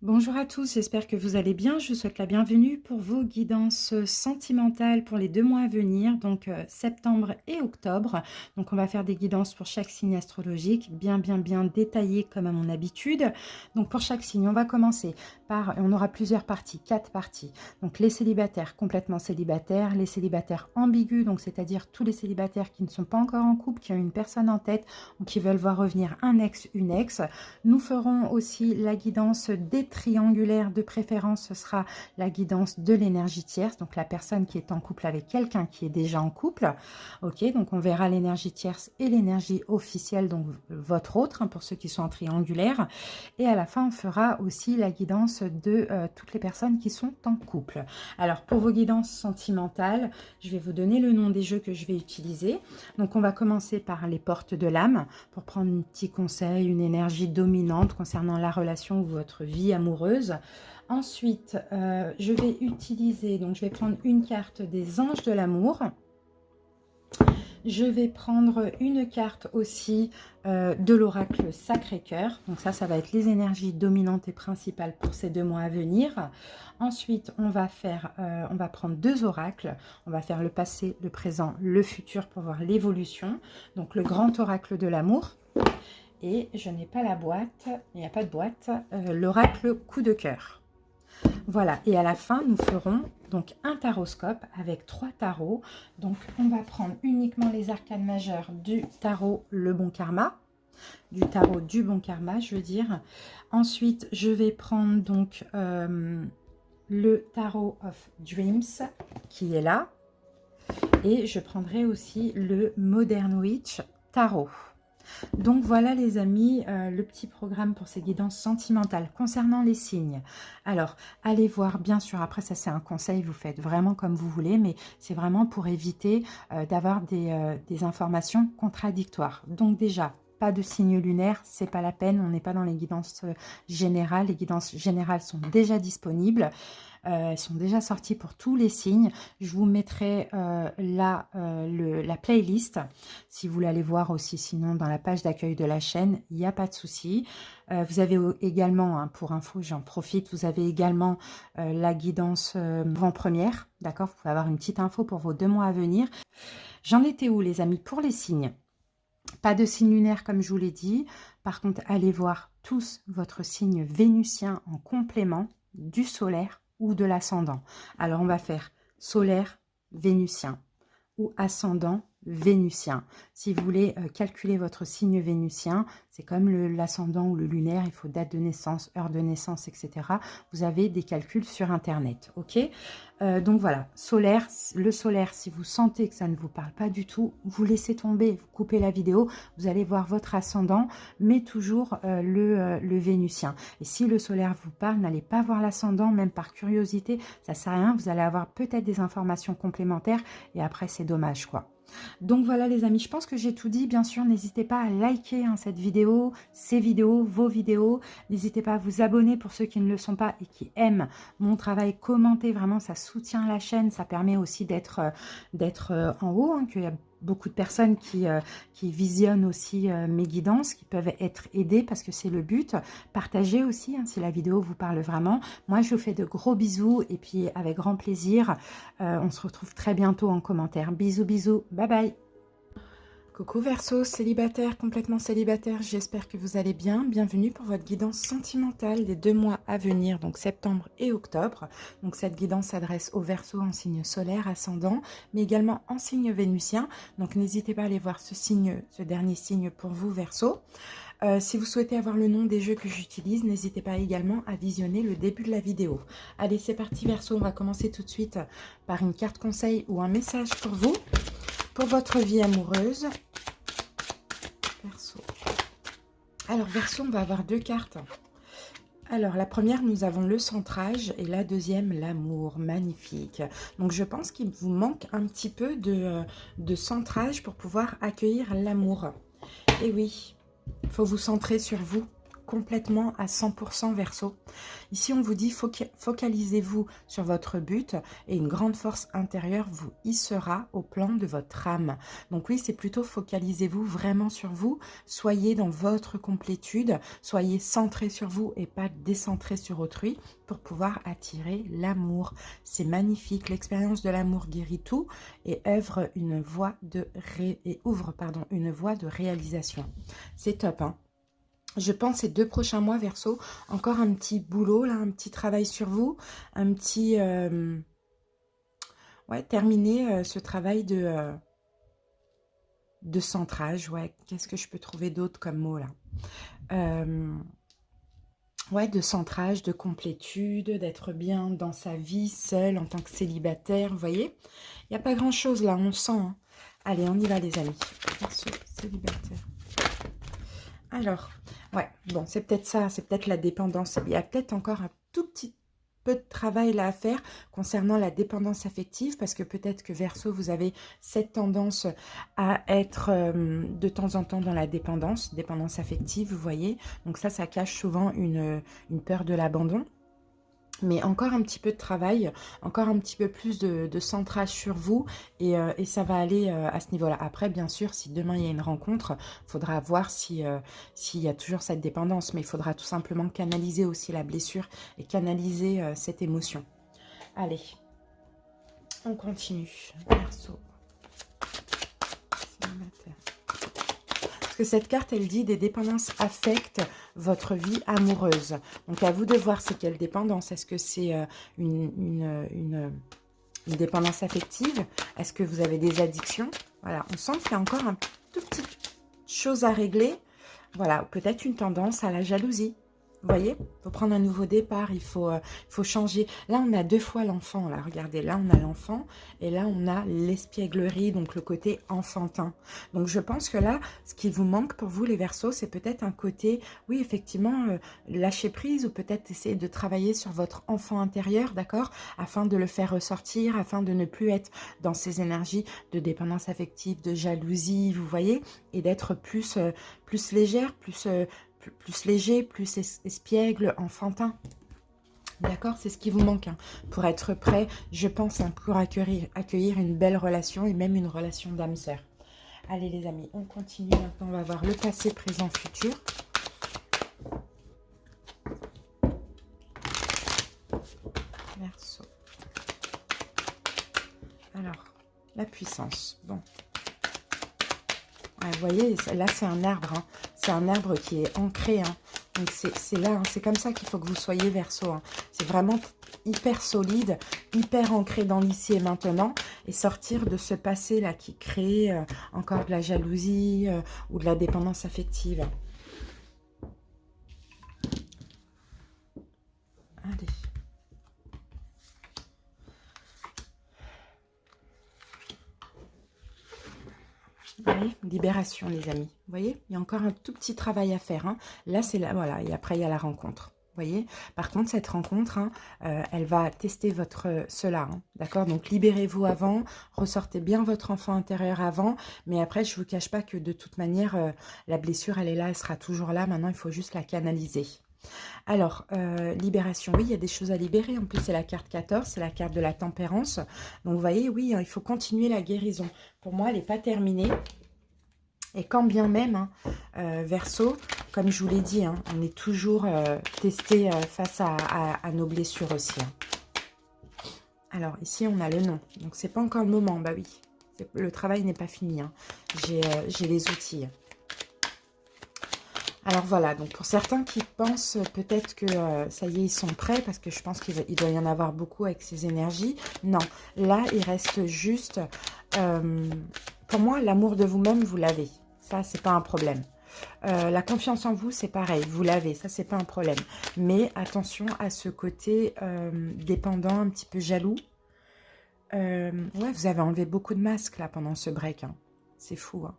Bonjour à tous, j'espère que vous allez bien. Je vous souhaite la bienvenue pour vos guidances sentimentales pour les 2 mois à venir, donc septembre et octobre. Donc on va faire des guidances pour chaque signe astrologique, bien détaillées comme à mon habitude. Donc pour chaque signe, on va commencer par, on aura plusieurs parties, 4 parties. Donc les célibataires complètement célibataires, les célibataires ambigus, donc c'est-à-dire tous les célibataires qui ne sont pas encore en couple, qui ont une personne en tête ou qui veulent voir revenir un ex, une ex. Nous ferons aussi la guidance des triangulaires, de préférence ce sera la guidance de l'énergie tierce, donc la personne qui est en couple avec quelqu'un qui est déjà en couple. Ok, donc on verra l'énergie tierce et l'énergie officielle, donc votre autre, pour ceux qui sont en triangulaire. Et à la fin, on fera aussi la guidance de toutes les personnes qui sont en couple. Alors pour vos guidances sentimentales, je vais vous donner le nom des jeux que je vais utiliser. Donc on va commencer par les portes de l'âme pour prendre un petit conseil, une énergie dominante concernant la relation ou votre vie amoureuse. Ensuite, je vais utiliser, donc je vais prendre une carte des anges de l'amour. Je vais prendre une carte aussi de l'oracle Sacré-Cœur. Donc ça va être les énergies dominantes et principales pour ces 2 mois à venir. Ensuite, on va prendre 2 oracles. On va faire le passé, le présent, le futur pour voir l'évolution. Donc le grand oracle de l'amour. Et je n'ai pas la boîte, il n'y a pas de boîte, l'oracle coup de cœur. Voilà, et à la fin, nous ferons donc un taroscope avec 3 tarots. Donc, on va prendre uniquement les arcanes majeures du tarot Le Bon Karma, du tarot du Bon Karma, je veux dire. Ensuite, je vais prendre donc le Tarot of Dreams, qui est là. Et je prendrai aussi le Modern Witch Tarot. Donc voilà les amis, le petit programme pour ces guidances sentimentales concernant les signes. Alors, allez voir, bien sûr, après ça c'est un conseil, vous faites vraiment comme vous voulez, mais c'est vraiment pour éviter d'avoir des informations contradictoires. Donc déjà, pas de signe lunaire, c'est pas la peine, on n'est pas dans les guidances générales. Les guidances générales sont déjà disponibles. Elles sont déjà sorties pour tous les signes. Je vous mettrai la playlist si vous voulez aller voir aussi, sinon dans la page d'accueil de la chaîne, il n'y a pas de souci. Vous avez également, hein, pour info, j'en profite, vous avez également la guidance avant-première, d'accord? Vous pouvez avoir une petite info pour vos 2 mois à venir. J'en étais où les amis pour les signes? Pas de signe lunaire comme je vous l'ai dit. Par contre, allez voir tous votre signe vénusien en complément du solaire ou de l'ascendant. Alors, on va faire solaire, vénusien ou ascendant vénusien. Si vous voulez calculer votre signe vénusien, c'est comme l'ascendant ou le lunaire, il faut date de naissance, heure de naissance, etc. Vous avez des calculs sur Internet, ok? Donc voilà, solaire, le solaire, si vous sentez que ça ne vous parle pas du tout, vous laissez tomber, vous coupez la vidéo, vous allez voir votre ascendant, mais toujours le vénusien. Et si le solaire vous parle, n'allez pas voir l'ascendant, même par curiosité, ça sert à rien, vous allez avoir peut-être des informations complémentaires, et après c'est dommage quoi. Donc voilà les amis, je pense que j'ai tout dit. Bien sûr, n'hésitez pas à liker cette vidéo, ces vidéos, vos vidéos. N'hésitez pas à vous abonner pour ceux qui ne le sont pas et qui aiment mon travail. Commentez, vraiment, ça soutient la chaîne. Ça permet aussi d'être en haut, hein, qu'il y a beaucoup de personnes qui visionnent aussi mes guidances, qui peuvent être aidées parce que c'est le but. Partagez aussi hein, si la vidéo vous parle vraiment. Moi, je vous fais de gros bisous et puis avec grand plaisir, on se retrouve très bientôt en commentaire. Bisous, bisous, bye bye. Coucou Verseau, célibataire, complètement célibataire, j'espère que vous allez bien. Bienvenue pour votre guidance sentimentale des 2 mois à venir, donc septembre et octobre. Donc cette guidance s'adresse aux Verseaux en signe solaire, ascendant, mais également en signe vénusien. Donc n'hésitez pas à aller voir ce dernier signe pour vous Verseau. Si vous souhaitez avoir le nom des jeux que j'utilise, n'hésitez pas également à visionner le début de la vidéo. Allez, c'est parti Verseau, on va commencer tout de suite par une carte conseil ou un message pour vous. Pour votre vie amoureuse, Verseau. Alors, Verseau, on va avoir 2 cartes. Alors, la première, nous avons le centrage et la deuxième, l'amour. Magnifique. Donc, je pense qu'il vous manque un petit peu de centrage pour pouvoir accueillir l'amour. Et oui, il faut vous centrer sur vous. complètement à 100% Verseau. Ici, on vous dit focalisez-vous sur votre but et une grande force intérieure vous hissera au plan de votre âme. Donc oui, c'est plutôt focalisez-vous vraiment sur vous, soyez dans votre complétude, soyez centré sur vous et pas décentré sur autrui pour pouvoir attirer l'amour. C'est magnifique, l'expérience de l'amour guérit tout et ouvre une voie de réalisation. C'est top, hein. Je pense ces 2 prochains mois, Verseau, encore un petit boulot, là, un petit travail sur vous, un petit... ouais, terminer ce travail de centrage. Ouais, qu'est-ce que je peux trouver d'autre comme mot, là ouais, de centrage, de complétude, d'être bien dans sa vie, seule, en tant que célibataire, vous voyez. Il n'y a pas grand-chose, là, on sent, hein. Allez, on y va, les amis. Verseau, célibataire. Alors, ouais, bon, c'est peut-être ça, c'est peut-être la dépendance. Il y a peut-être encore un tout petit peu de travail là à faire concernant la dépendance affective, parce que peut-être que Verseau, vous avez cette tendance à être de temps en temps dans la dépendance affective, vous voyez. Donc ça cache souvent une peur de l'abandon. Mais encore un petit peu de travail, encore un petit peu plus de centrage sur vous et ça va aller à ce niveau-là. Après, bien sûr, si demain il y a une rencontre, il faudra voir s'il y a toujours cette dépendance, mais il faudra tout simplement canaliser aussi la blessure et canaliser cette émotion. Allez, on continue. Verseau. Que cette carte, elle dit des dépendances affectent votre vie amoureuse. Donc, à vous de voir c'est quelle dépendance. Est-ce que c'est une dépendance affective? Est-ce que vous avez des addictions? Voilà, on sent qu'il y a encore un tout petit chose à régler. Voilà, peut-être une tendance à la jalousie. Vous voyez, il faut prendre un nouveau départ, il faut changer. Là, on a 2 fois l'enfant, là, regardez, là, on a l'enfant, et là, on a l'espièglerie, donc le côté enfantin. Donc, je pense que là, ce qui vous manque pour vous, les Verseaux, c'est peut-être un côté, oui, effectivement, lâcher prise, ou peut-être essayer de travailler sur votre enfant intérieur, d'accord, afin de le faire ressortir, afin de ne plus être dans ces énergies de dépendance affective, de jalousie, vous voyez, et d'être plus légère, plus léger, plus espiègle, enfantin. D'accord, c'est ce qui vous manque, hein, pour être prêt, je pense, hein, pour accueillir une belle relation et même une relation d'âme sœur. Allez les amis, on continue. Maintenant, on va voir le passé, présent, futur. Verseau. Alors, la puissance. Bon. Ouais, vous voyez, là, c'est un arbre, hein. C'est un arbre qui est ancré, hein. Donc, c'est là, hein. C'est comme ça qu'il faut que vous soyez, Verseau, hein. C'est vraiment hyper solide, hyper ancré dans l'ici et maintenant, et sortir de ce passé-là qui crée encore de la jalousie ou de la dépendance affective. Allez. Oui, libération, les amis. Vous voyez, il y a encore un tout petit travail à faire, hein. Là, c'est là, voilà. Et après, il y a la rencontre. Vous voyez, par contre, cette rencontre, hein, elle va tester cela. Hein, d'accord? Donc, libérez-vous avant. Ressortez bien votre enfant intérieur avant. Mais après, je ne vous cache pas que de toute manière, la blessure, elle est là. Elle sera toujours là. Maintenant, il faut juste la canaliser. Alors, libération, oui, il y a des choses à libérer. En plus, c'est la carte 14, c'est la carte de la tempérance. Donc, vous voyez, oui, il faut continuer la guérison. Pour moi, elle n'est pas terminée. Et quand bien même, hein, Verseau, comme je vous l'ai dit, hein, on est toujours testé face à nos blessures aussi. Hein. Alors, ici, on a le nom. Donc, c'est pas encore le moment. Bah oui, le travail n'est pas fini. Hein. J'ai les outils. Alors voilà, donc pour certains qui pensent peut-être que ça y est, ils sont prêts, parce que je pense qu'il doit y en avoir beaucoup avec ces énergies. Non, là, il reste juste... pour moi, l'amour de vous-même, vous l'avez. Ça, c'est pas un problème. La confiance en vous, c'est pareil, vous l'avez. Ça, c'est pas un problème. Mais attention à ce côté dépendant, un petit peu jaloux. Ouais, vous avez enlevé beaucoup de masques là pendant ce break. Hein. C'est fou, hein.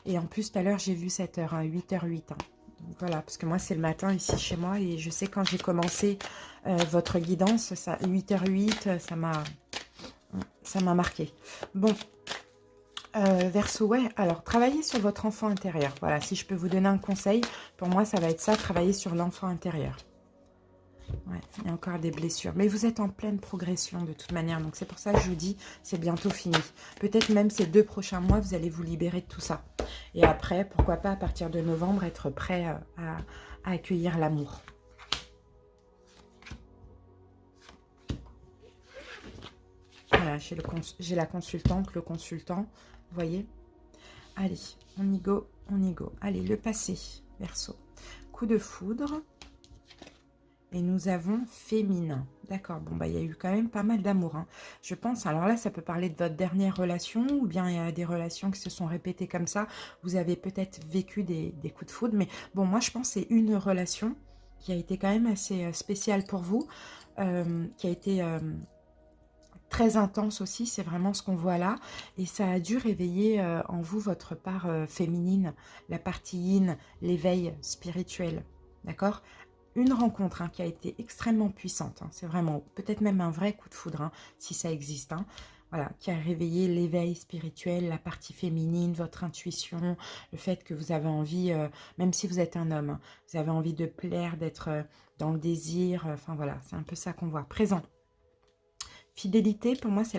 Et en plus, tout à l'heure, j'ai vu cette heure, hein, 8h08. Hein. Donc, voilà, parce que moi, c'est le matin ici chez moi. Et je sais quand j'ai commencé votre guidance, ça, 8h08, ça m'a marqué. Bon, Verseau, ouais, alors travaillez sur votre enfant intérieur. Voilà, si je peux vous donner un conseil, pour moi, ça va être ça, travailler sur l'enfant intérieur. Ouais, il y a encore des blessures. Mais vous êtes en pleine progression de toute manière. Donc c'est pour ça que je vous dis, c'est bientôt fini. Peut-être même ces 2 prochains mois, vous allez vous libérer de tout ça. Et après, pourquoi pas, à partir de novembre, être prêt à accueillir l'amour. Voilà, j'ai la consultante, le consultant, vous voyez. Allez, on y go, on y go. Allez, le passé, Verseau. Coup de foudre. Et nous avons féminin. D'accord, bon, bah, il y a eu quand même pas mal d'amour, hein. Je pense, alors là, ça peut parler de votre dernière relation, ou bien il y a des relations qui se sont répétées comme ça. Vous avez peut-être vécu des coups de foudre, mais bon, moi, je pense que c'est une relation qui a été quand même assez spéciale pour vous, qui a été très intense aussi, c'est vraiment ce qu'on voit là. Et ça a dû réveiller en vous votre part féminine, la partie yin, l'éveil spirituel, d'accord? Une rencontre, hein, qui a été extrêmement puissante, hein. C'est vraiment peut-être même un vrai coup de foudre, hein, si ça existe, hein. Voilà, qui a réveillé l'éveil spirituel, la partie féminine, votre intuition, le fait que vous avez envie, même si vous êtes un homme, hein, vous avez envie de plaire, d'être dans le désir, enfin voilà, c'est un peu ça qu'on voit. Présent. Fidélité, pour moi, c'est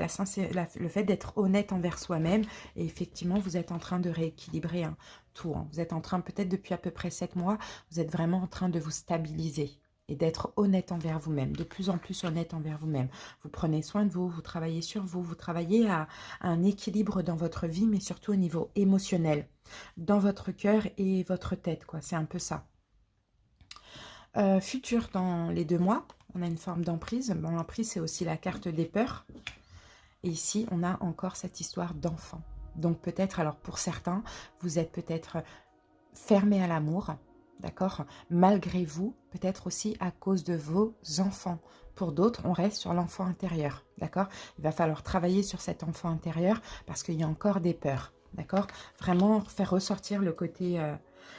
le fait d'être honnête envers soi-même. Et effectivement, vous êtes en train de rééquilibrer, hein, tout, hein. Vous êtes en train, peut-être depuis à peu près 7 mois, vous êtes vraiment en train de vous stabiliser et d'être honnête envers vous-même, de plus en plus honnête envers vous-même. Vous prenez soin de vous, vous travaillez sur vous, vous travaillez à un équilibre dans votre vie, mais surtout au niveau émotionnel, dans votre cœur et votre tête, quoi. C'est un peu ça. Futur dans les 2 mois, on a une forme d'emprise. Bon, l'emprise, c'est aussi la carte des peurs. Et ici, on a encore cette histoire d'enfant. Donc peut-être, alors pour certains, vous êtes peut-être fermé à l'amour, d'accord? Malgré vous, peut-être aussi à cause de vos enfants. Pour d'autres, on reste sur l'enfant intérieur, d'accord? Il va falloir travailler sur cet enfant intérieur parce qu'il y a encore des peurs, d'accord? Vraiment faire ressortir le côté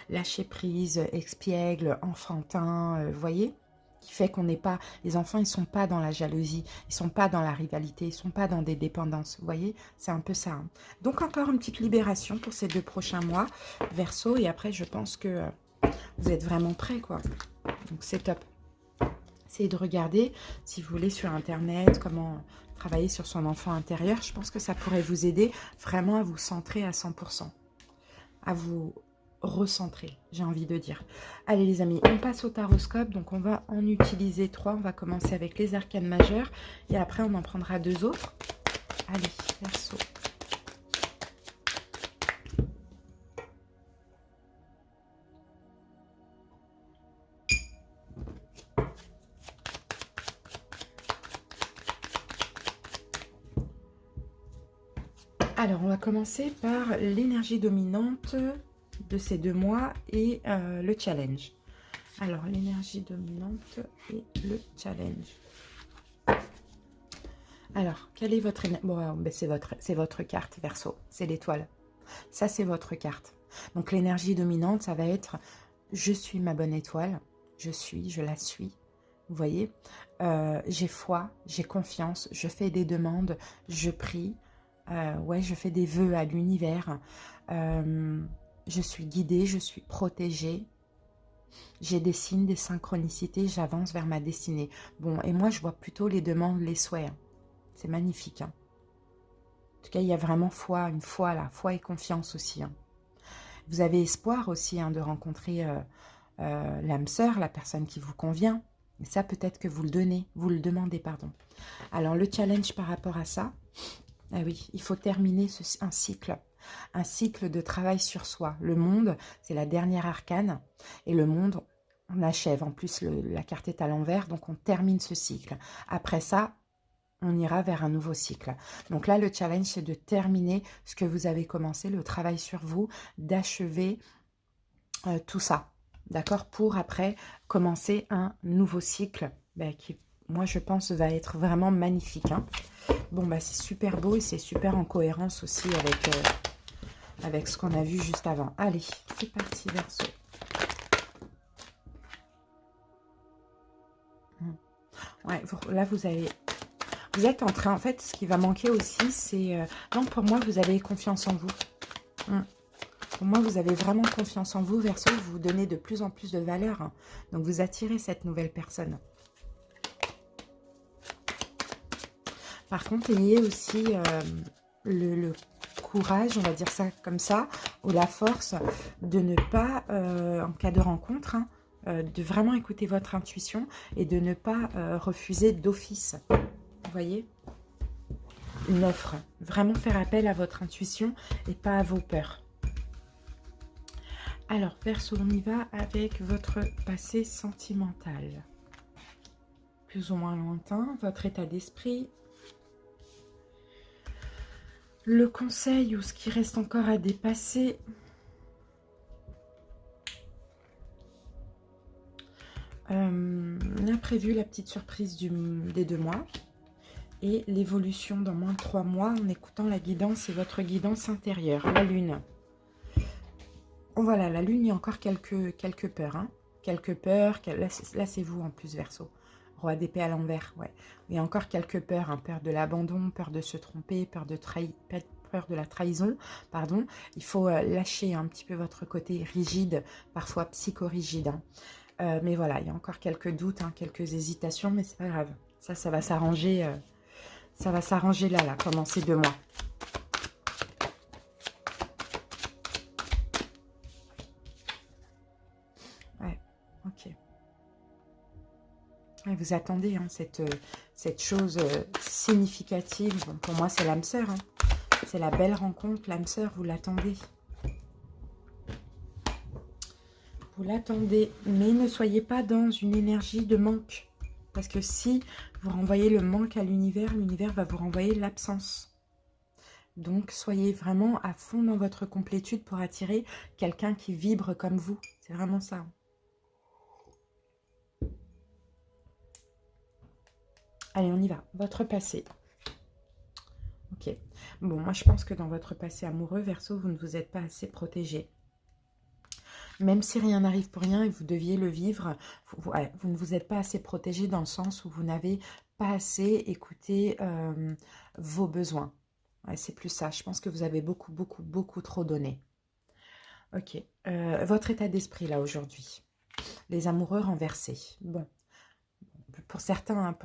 lâcher prise, expiègle, enfantin, vous voyez? Qui fait qu'on n'est pas... Les enfants, ils ne sont pas dans la jalousie, ils ne sont pas dans la rivalité, ils ne sont pas dans des dépendances, vous voyez? C'est un peu ça, hein. Donc encore une petite libération pour ces 2 prochains mois, Verseau, et après, je pense que vous êtes vraiment prêts, quoi. Donc c'est top. Essayez de regarder, si vous voulez, sur Internet, comment travailler sur son enfant intérieur. Je pense que ça pourrait vous aider vraiment à vous centrer à 100%, à vous recentrer, j'ai envie de dire. Allez les amis, on passe au taroscope, donc on va en utiliser 3. On va commencer avec les arcanes majeures et après on en prendra 2 autres. Allez, Verseau. Alors, on va commencer par l'énergie dominante de ces 2 mois et le challenge. Alors, l'énergie dominante et le challenge. Alors, quelle est votre énergie? Bon, ben c'est votre carte, Verseau. C'est l'étoile. Ça, c'est votre carte. Donc, l'énergie dominante, ça va être « Je suis ma bonne étoile. Je la suis. » Vous voyez, j'ai foi, j'ai confiance, je fais des demandes, je prie, ouais, je fais des vœux à l'univers, je suis guidée, je suis protégée, j'ai des signes, des synchronicités, j'avance vers ma destinée. Bon, et moi, je vois plutôt les demandes, les souhaits, hein. C'est magnifique, hein. En tout cas, il y a vraiment foi, une foi là, foi et confiance aussi, hein. Vous avez espoir aussi, hein, de rencontrer l'âme sœur, la personne qui vous convient. Et ça, peut-être que vous le demandez, pardon. Alors, le challenge par rapport à ça, ah oui, il faut terminer un cycle de travail sur soi. Le monde, c'est la dernière arcane, et le monde, on achève. En plus, la carte est à l'envers, donc on termine ce cycle. Après ça, on ira vers un nouveau cycle. Donc là, le challenge, c'est de terminer ce que vous avez commencé, le travail sur vous, d'achever tout ça, d'accord, pour après commencer un nouveau cycle qui, moi, je pense, va être vraiment magnifique, hein. Bon, bah, c'est super beau et c'est super en cohérence aussi avec ce qu'on a vu juste avant. Allez, c'est parti, Verseau. Ouais, là, vous avez... Vous êtes en train, en fait, ce qui va manquer aussi, c'est... non, pour moi, vous avez confiance en vous. Pour moi, vous avez vraiment confiance en vous, Verseau. Vous vous donnez de plus en plus de valeur. Hein. Donc, vous attirez cette nouvelle personne. Par contre, ayez aussi le courage, on va dire ça comme ça, ou la force de ne pas, en cas de rencontre, hein, de vraiment écouter votre intuition et de ne pas refuser d'office. Vous voyez? Une offre. Vraiment faire appel à votre intuition et pas à vos peurs. Alors, Verseau, on y va avec votre passé sentimental. Plus ou moins lointain, votre état d'esprit. Le conseil ou ce qui reste encore à dépasser. L'imprévu, la petite surprise des 2 mois. Et l'évolution dans moins de 3 mois en écoutant la guidance et votre guidance intérieure. La lune. Voilà, la lune, il y a encore quelques peurs. Hein. Quelques peurs. Là, c'est vous en plus, Verseau. Roi d'épée à l'envers, ouais. Il y a encore quelques peurs. Hein. Peur de l'abandon, peur de se tromper, peur de la trahison, pardon. Il faut lâcher un petit peu votre côté rigide, parfois psychorigide. Hein. Mais voilà, il y a encore quelques doutes, hein, quelques hésitations, mais c'est pas grave. Ça va s'arranger. Ça va s'arranger là, pendant ces 2 mois. Ouais, ok. Ouais, vous attendez hein, cette chose significative. Bon, pour moi, c'est l'âme sœur. Hein. C'est la belle rencontre, l'âme sœur, vous l'attendez. Vous l'attendez, mais ne soyez pas dans une énergie de manque. Parce que si vous renvoyez le manque à l'univers va vous renvoyer l'absence. Donc, soyez vraiment à fond dans votre complétude pour attirer quelqu'un qui vibre comme vous. C'est vraiment ça. Allez, on y va. Votre passé. Ok. Bon, moi, je pense que dans votre passé amoureux, Verseau, vous ne vous êtes pas assez protégé. Même si rien n'arrive pour rien et vous deviez le vivre, vous ne vous êtes pas assez protégé dans le sens où vous n'avez pas assez écouté vos besoins. Ouais, c'est plus ça. Je pense que vous avez beaucoup trop donné. Ok. Votre état d'esprit, là, aujourd'hui. Les amoureux renversés. Bon. Pour certains,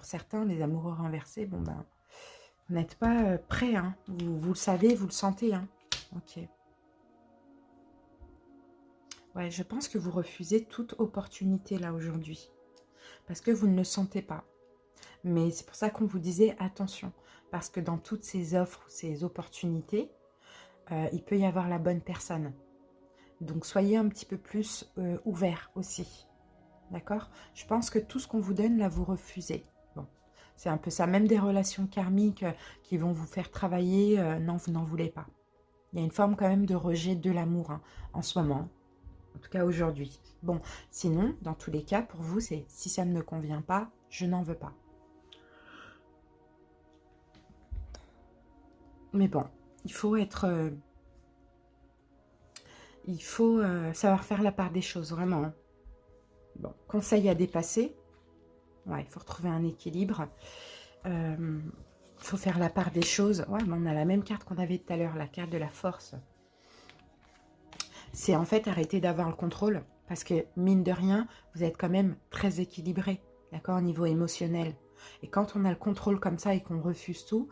les amoureux renversés, bon, ben, vous n'êtes pas prêts. Hein. Vous le savez, vous le sentez. Hein. Ok. Ouais, je pense que vous refusez toute opportunité là aujourd'hui. Parce que vous ne le sentez pas. Mais c'est pour ça qu'on vous disait attention. Parce que dans toutes ces offres, ces opportunités, il peut y avoir la bonne personne. Donc soyez un petit peu plus ouvert aussi. D'accord? Je pense que tout ce qu'on vous donne, là, vous refusez. Bon, c'est un peu ça. Même des relations karmiques qui vont vous faire travailler, non, vous n'en voulez pas. Il y a une forme quand même de rejet de l'amour hein, en ce moment. En tout cas aujourd'hui. Bon, sinon, dans tous les cas, pour vous, c'est si ça ne me convient pas, je n'en veux pas. Mais bon, il faut être... il faut savoir faire la part des choses, vraiment. Hein. Bon, conseil à dépasser. Ouais, il faut retrouver un équilibre. Il faut faire la part des choses. Ouais, mais on a la même carte qu'on avait tout à l'heure, la carte de la force. C'est en fait arrêter d'avoir le contrôle. Parce que, mine de rien, vous êtes quand même très équilibré, d'accord, au niveau émotionnel. Et quand on a le contrôle comme ça et qu'on refuse tout,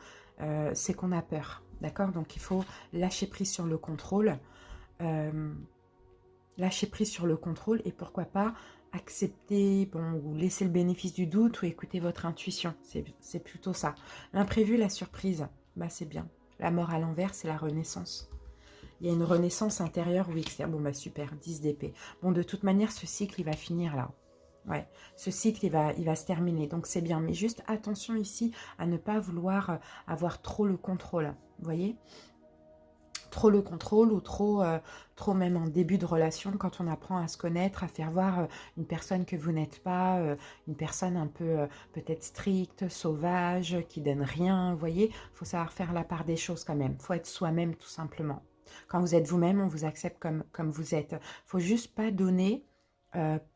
c'est qu'on a peur, d'accord. Donc, il faut lâcher prise sur le contrôle. Lâcher prise sur le contrôle et pourquoi pas accepter, bon, ou laisser le bénéfice du doute ou écouter votre intuition. C'est plutôt ça. L'imprévu, la surprise, bah c'est bien. La mort à l'envers, c'est la renaissance. Il y a une renaissance intérieure ou extérieure. Bon, bah super, 10 d'épée. Bon, de toute manière, ce cycle, il va finir là. Ouais, ce cycle, il va se terminer. Donc, c'est bien. Mais juste attention ici à ne pas vouloir avoir trop le contrôle. Vous voyez ? Trop le contrôle ou trop même en début de relation, quand on apprend à se connaître, à faire voir une personne que vous n'êtes pas, une personne un peu peut-être stricte, sauvage, qui donne rien. Vous voyez ? Il faut savoir faire la part des choses quand même. Il faut être soi-même tout simplement. Quand vous êtes vous-même, on vous accepte comme vous êtes. Il ne faut juste pas donner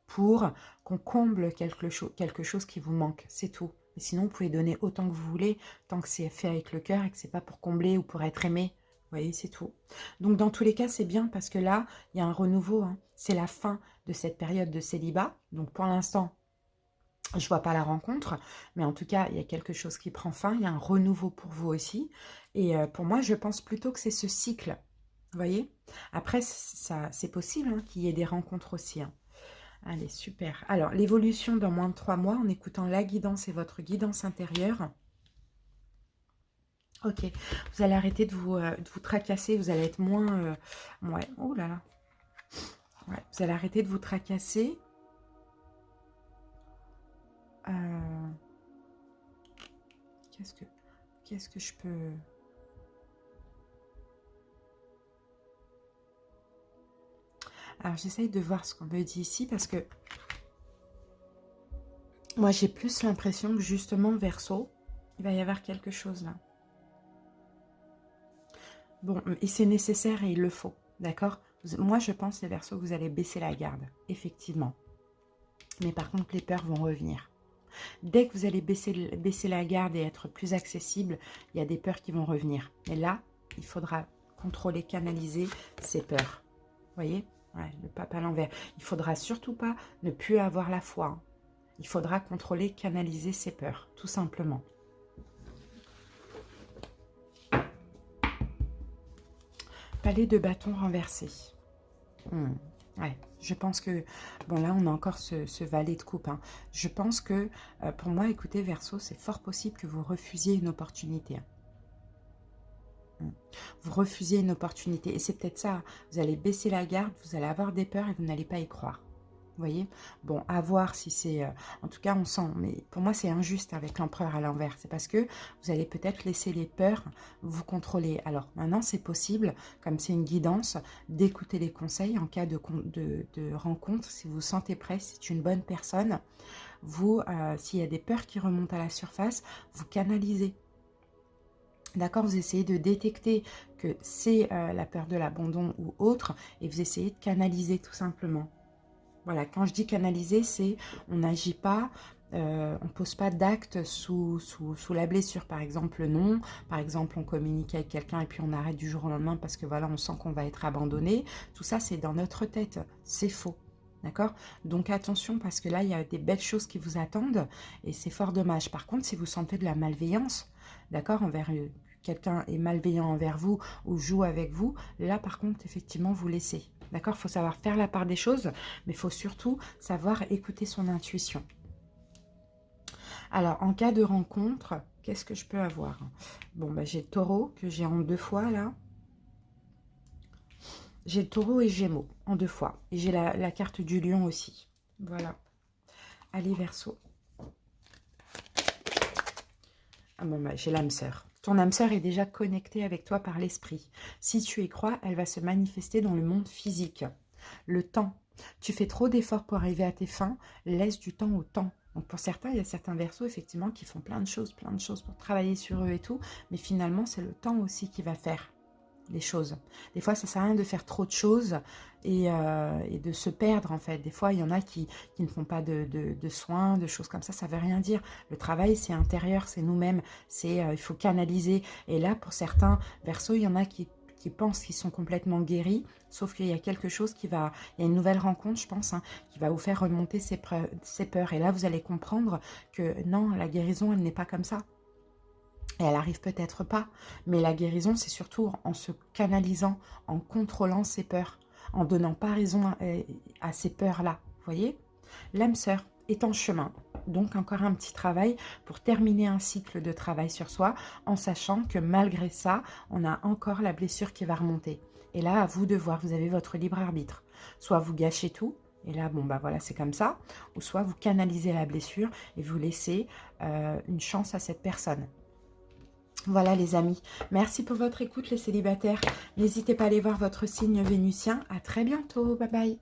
pour qu'on comble quelque chose qui vous manque. C'est tout. Et sinon, vous pouvez donner autant que vous voulez, tant que c'est fait avec le cœur et que c'est pas pour combler ou pour être aimé. Vous voyez, c'est tout. Donc, dans tous les cas, c'est bien parce que là, il y a un renouveau. Hein. C'est la fin de cette période de célibat. Donc, pour l'instant, je ne vois pas la rencontre, mais en tout cas, il y a quelque chose qui prend fin. Il y a un renouveau pour vous aussi. Et pour moi, je pense plutôt que c'est ce cycle. Vous voyez? Après, c'est possible hein, qu'il y ait des rencontres aussi. Hein. Allez, super. Alors, l'évolution dans moins de 3 mois, en écoutant la guidance et votre guidance intérieure. Ok, vous allez arrêter de vous tracasser, vous allez être moins... ouais, oh là là. Ouais, vous allez arrêter de vous tracasser. Qu'est-ce que je peux... Alors, j'essaye de voir ce qu'on me dit ici parce que moi, j'ai plus l'impression que justement, Verseau, il va y avoir quelque chose là. Bon, et c'est nécessaire et il le faut, d'accord? Moi, je pense, les Verseaux, que vous allez baisser la garde, effectivement. Mais par contre, les peurs vont revenir. Dès que vous allez baisser la garde et être plus accessible, il y a des peurs qui vont revenir. Et là, il faudra contrôler, canaliser ces peurs. Vous voyez? Ouais, le pape à l'envers. Il faudra surtout pas ne plus avoir la foi. Hein. Il faudra contrôler, canaliser ses peurs, tout simplement. Palais de bâton renversé. Ouais, je pense que... Bon, là, on a encore ce valet de coupe. Hein. Je pense que, pour moi, écoutez, Verseau, c'est fort possible que vous refusiez une opportunité. Hein. Vous refusiez une opportunité. Et c'est peut-être ça. Vous allez baisser la garde, vous allez avoir des peurs et vous n'allez pas y croire. Vous voyez? Bon, à voir si c'est... en tout cas, on sent. Mais pour moi, c'est injuste avec l'empereur à l'envers. C'est parce que vous allez peut-être laisser les peurs vous contrôler. Alors, maintenant, c'est possible, comme c'est une guidance, d'écouter les conseils en cas de rencontre. Si vous vous sentez prêt, si c'est une bonne personne, vous, s'il y a des peurs qui remontent à la surface, vous canalisez. D'accord, vous essayez de détecter que c'est la peur de l'abandon ou autre, et vous essayez de canaliser tout simplement. Voilà, quand je dis canaliser, c'est on n'agit pas, on ne pose pas d'acte sous la blessure. Par exemple, non. Par exemple, on communique avec quelqu'un et puis on arrête du jour au lendemain parce que voilà, on sent qu'on va être abandonné. Tout ça, c'est dans notre tête. C'est faux. D'accord? Donc attention parce que là, il y a des belles choses qui vous attendent et c'est fort dommage. Par contre, si vous sentez de la malveillance, d'accord, envers quelqu'un est malveillant envers vous ou joue avec vous, là, par contre, effectivement, vous laissez. D'accord? Il faut savoir faire la part des choses, mais il faut surtout savoir écouter son intuition. Alors, en cas de rencontre, qu'est-ce que je peux avoir? Bon, bah, j'ai le taureau que j'ai en 2 fois, là. J'ai le taureau et Gémeaux en 2 fois. Et j'ai la carte du lion aussi. Voilà. Allez, Verseau. Ah bon, bah, j'ai l'âme sœur. Ton âme sœur est déjà connectée avec toi par l'esprit. Si tu y crois, elle va se manifester dans le monde physique. Le temps. Tu fais trop d'efforts pour arriver à tes fins, laisse du temps au temps. Donc pour certains, il y a certains Verseaux, effectivement, qui font plein de choses pour travailler sur eux et tout, mais finalement, c'est le temps aussi qui va faire les choses. Des fois, ça sert à rien de faire trop de choses et de se perdre, en fait. Des fois, il y en a qui ne font pas de soins, de choses comme ça ne veut rien dire. Le travail, c'est intérieur, c'est nous-mêmes, il faut canaliser. Et là, pour certains Verseaux, il y en a qui pensent qu'ils sont complètement guéris, sauf qu'il y a quelque chose il y a une nouvelle rencontre, je pense, hein, qui va vous faire remonter ces peurs. Et là, vous allez comprendre que non, la guérison, elle n'est pas comme ça. Et elle arrive peut-être pas, mais la guérison, c'est surtout en se canalisant, en contrôlant ses peurs, en donnant pas raison à ces peurs-là. Vous voyez? L'âme sœur est en chemin. Donc, encore un petit travail pour terminer un cycle de travail sur soi, en sachant que malgré ça, on a encore la blessure qui va remonter. Et là, à vous de voir, vous avez votre libre arbitre. Soit vous gâchez tout, et là, bon, bah voilà, c'est comme ça. Ou soit vous canalisez la blessure et vous laissez une chance à cette personne. Voilà les amis, merci pour votre écoute les célibataires. N'hésitez pas à aller voir votre signe vénusien. À très bientôt, bye bye.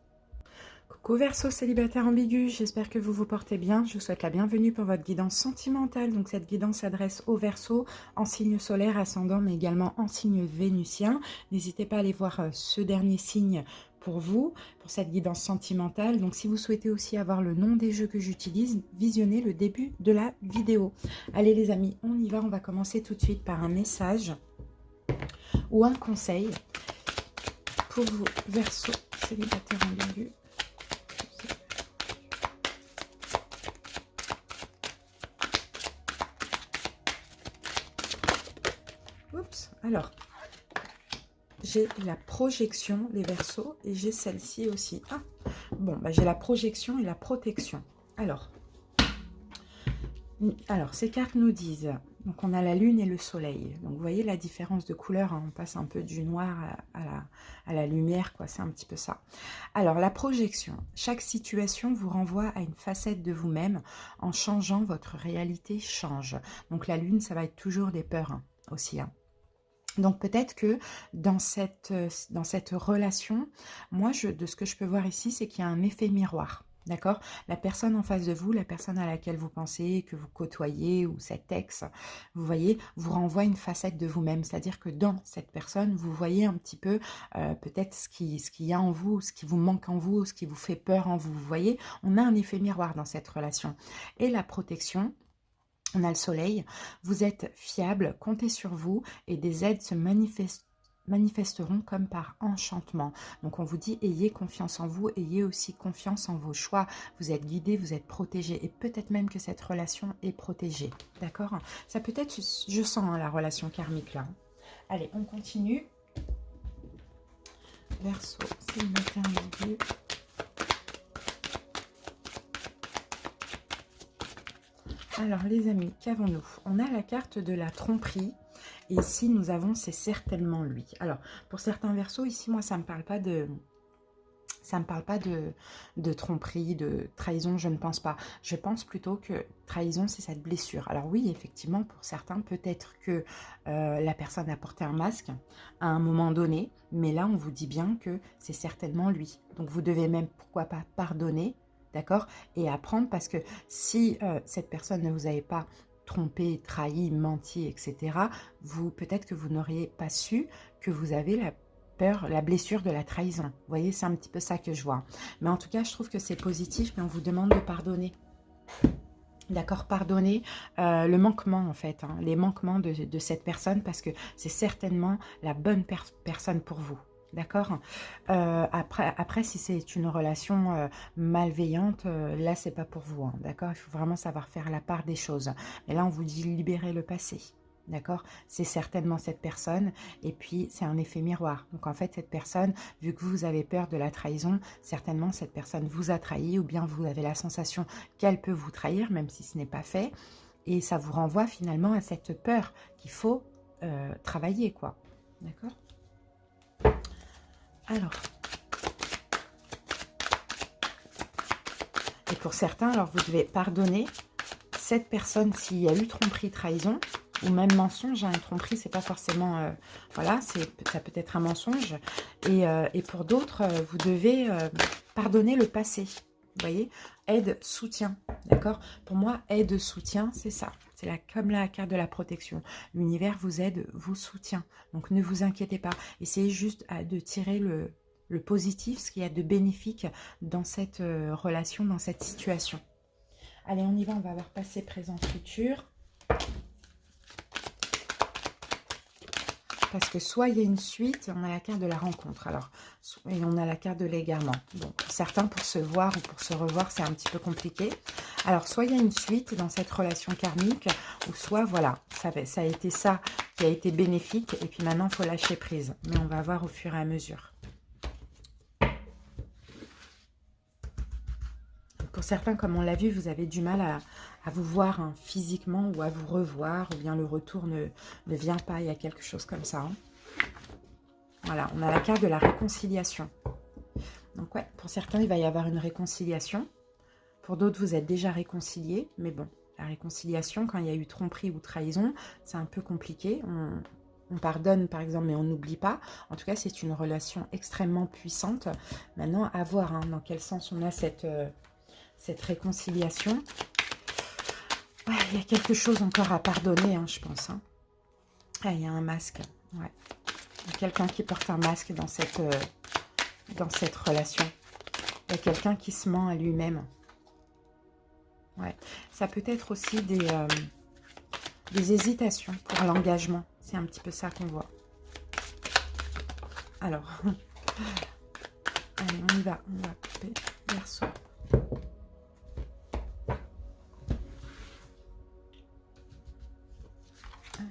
Coucou Verseau célibataire ambigu, j'espère que vous vous portez bien. Je vous souhaite la bienvenue pour votre guidance sentimentale. Donc cette guidance s'adresse aux Verseaux en signe solaire, ascendant, mais également en signe vénusien. N'hésitez pas à aller voir ce dernier signe pour vous, pour cette guidance sentimentale. Donc si vous souhaitez aussi avoir le nom des jeux que j'utilise, visionnez le début de la vidéo. Allez les amis, on y va, on va commencer tout de suite par un message ou un conseil pour vous, Verseau, célibataire ambigu. Oups, alors, j'ai la projection, les Verseaux, et j'ai celle-ci aussi. Ah, bon, bah, j'ai la projection et la protection. Alors, ces cartes nous disent, donc on a la lune et le soleil. Donc vous voyez la différence de couleur, hein, on passe un peu du noir à la lumière, quoi. C'est un petit peu ça. Alors la projection, chaque situation vous renvoie à une facette de vous-même. En changeant, votre réalité change. Donc la lune, ça va être toujours des peurs, hein, aussi, hein. Donc peut-être que dans cette relation, moi, de ce que je peux voir ici, c'est qu'il y a un effet miroir. D'accord? La personne en face de vous, la personne à laquelle vous pensez, que vous côtoyez, ou cet ex, vous voyez, vous renvoie une facette de vous-même. C'est-à-dire que dans cette personne, vous voyez un petit peu peut-être ce qu'il y a en vous, ce qui vous manque en vous, ce qui vous fait peur en vous. Vous voyez, on a un effet miroir dans cette relation. Et la protection, on a le soleil, vous êtes fiable, comptez sur vous et des aides se manifesteront comme par enchantement. Donc on vous dit, ayez confiance en vous, ayez aussi confiance en vos choix. Vous êtes guidé, vous êtes protégé et peut-être même que cette relation est protégée. D'accord? Ça peut être, je sens, hein, la relation karmique là. Allez, on continue. Verseau, célibataire ambigu. Alors les amis, qu'avons-nous? On a la carte de la tromperie. Et ici, nous avons, c'est certainement lui. Alors, pour certains Verseaux, ici, moi, ça ne me parle pas de... Ça ne me parle pas de tromperie, de trahison, je ne pense pas. Je pense plutôt que trahison, c'est cette blessure. Alors oui, effectivement, pour certains, peut-être que la personne a porté un masque à un moment donné. Mais là, on vous dit bien que c'est certainement lui. Donc, vous devez même, pourquoi pas, pardonner. D'accord? Et apprendre, parce que si cette personne ne vous avait pas trompé, trahi, menti, etc., peut-être que vous n'auriez pas su que vous avez la peur, la blessure de la trahison. Vous voyez, c'est un petit peu ça que je vois. Mais en tout cas, je trouve que c'est positif, mais on vous demande de pardonner. D'accord, pardonner le manquement en fait, hein, les manquements de cette personne, parce que c'est certainement la bonne personne pour vous. D'accord. Après, si c'est une relation malveillante, là, c'est pas pour vous. Hein, d'accord. Il faut vraiment savoir faire la part des choses. Mais là, on vous dit libérer le passé. D'accord. C'est certainement cette personne. Et puis, c'est un effet miroir. Donc, en fait, cette personne, vu que vous avez peur de la trahison, certainement, cette personne vous a trahi, ou bien vous avez la sensation qu'elle peut vous trahir, même si ce n'est pas fait. Et ça vous renvoie finalement à cette peur qu'il faut travailler, quoi. D'accord. Alors, et pour certains, alors vous devez pardonner cette personne s'il y a eu tromperie, trahison, ou même mensonge. Hein, une tromperie, c'est pas forcément, voilà, ça peut être un mensonge. Et pour d'autres, vous devez pardonner le passé. Vous voyez, aide, soutien, d'accord? Pour moi, aide, soutien, c'est ça. C'est comme la carte de la protection. L'univers vous aide, vous soutient. Donc, ne vous inquiétez pas. Essayez juste de tirer le positif, ce qu'il y a de bénéfique dans cette relation, dans cette situation. Allez, on y va. On va voir passé, présent, futur. Parce que soit il y a une suite, on a la carte de la rencontre, alors, et on a la carte de l'égarement. Bon, pour certains, pour se voir ou pour se revoir, c'est un petit peu compliqué. Alors, soit il y a une suite dans cette relation karmique, ou soit, voilà, ça a été ça qui a été bénéfique, et puis maintenant, il faut lâcher prise. Mais on va voir au fur et à mesure. Pour certains, comme on l'a vu, vous avez du mal à vous voir, hein, physiquement, ou à vous revoir, ou bien le retour ne vient pas, il y a quelque chose comme ça. Hein. Voilà, on a la carte de la réconciliation. Donc ouais, pour certains, il va y avoir une réconciliation. Pour d'autres, vous êtes déjà réconciliés, mais bon, la réconciliation, quand il y a eu tromperie ou trahison, c'est un peu compliqué. On pardonne, par exemple, mais on n'oublie pas. En tout cas, c'est une relation extrêmement puissante. Maintenant, à voir, hein, dans quel sens on a cette réconciliation. Ouais, il y a quelque chose encore à pardonner, hein, je pense. Hein. Ah, il y a un masque. Ouais. Il y a quelqu'un qui porte un masque dans cette dans cette relation. Il y a quelqu'un qui se ment à lui-même. Ouais. Ça peut être aussi des hésitations pour l'engagement. C'est un petit peu ça qu'on voit. Alors, allez, on y va. On va couper Verseau. Allez.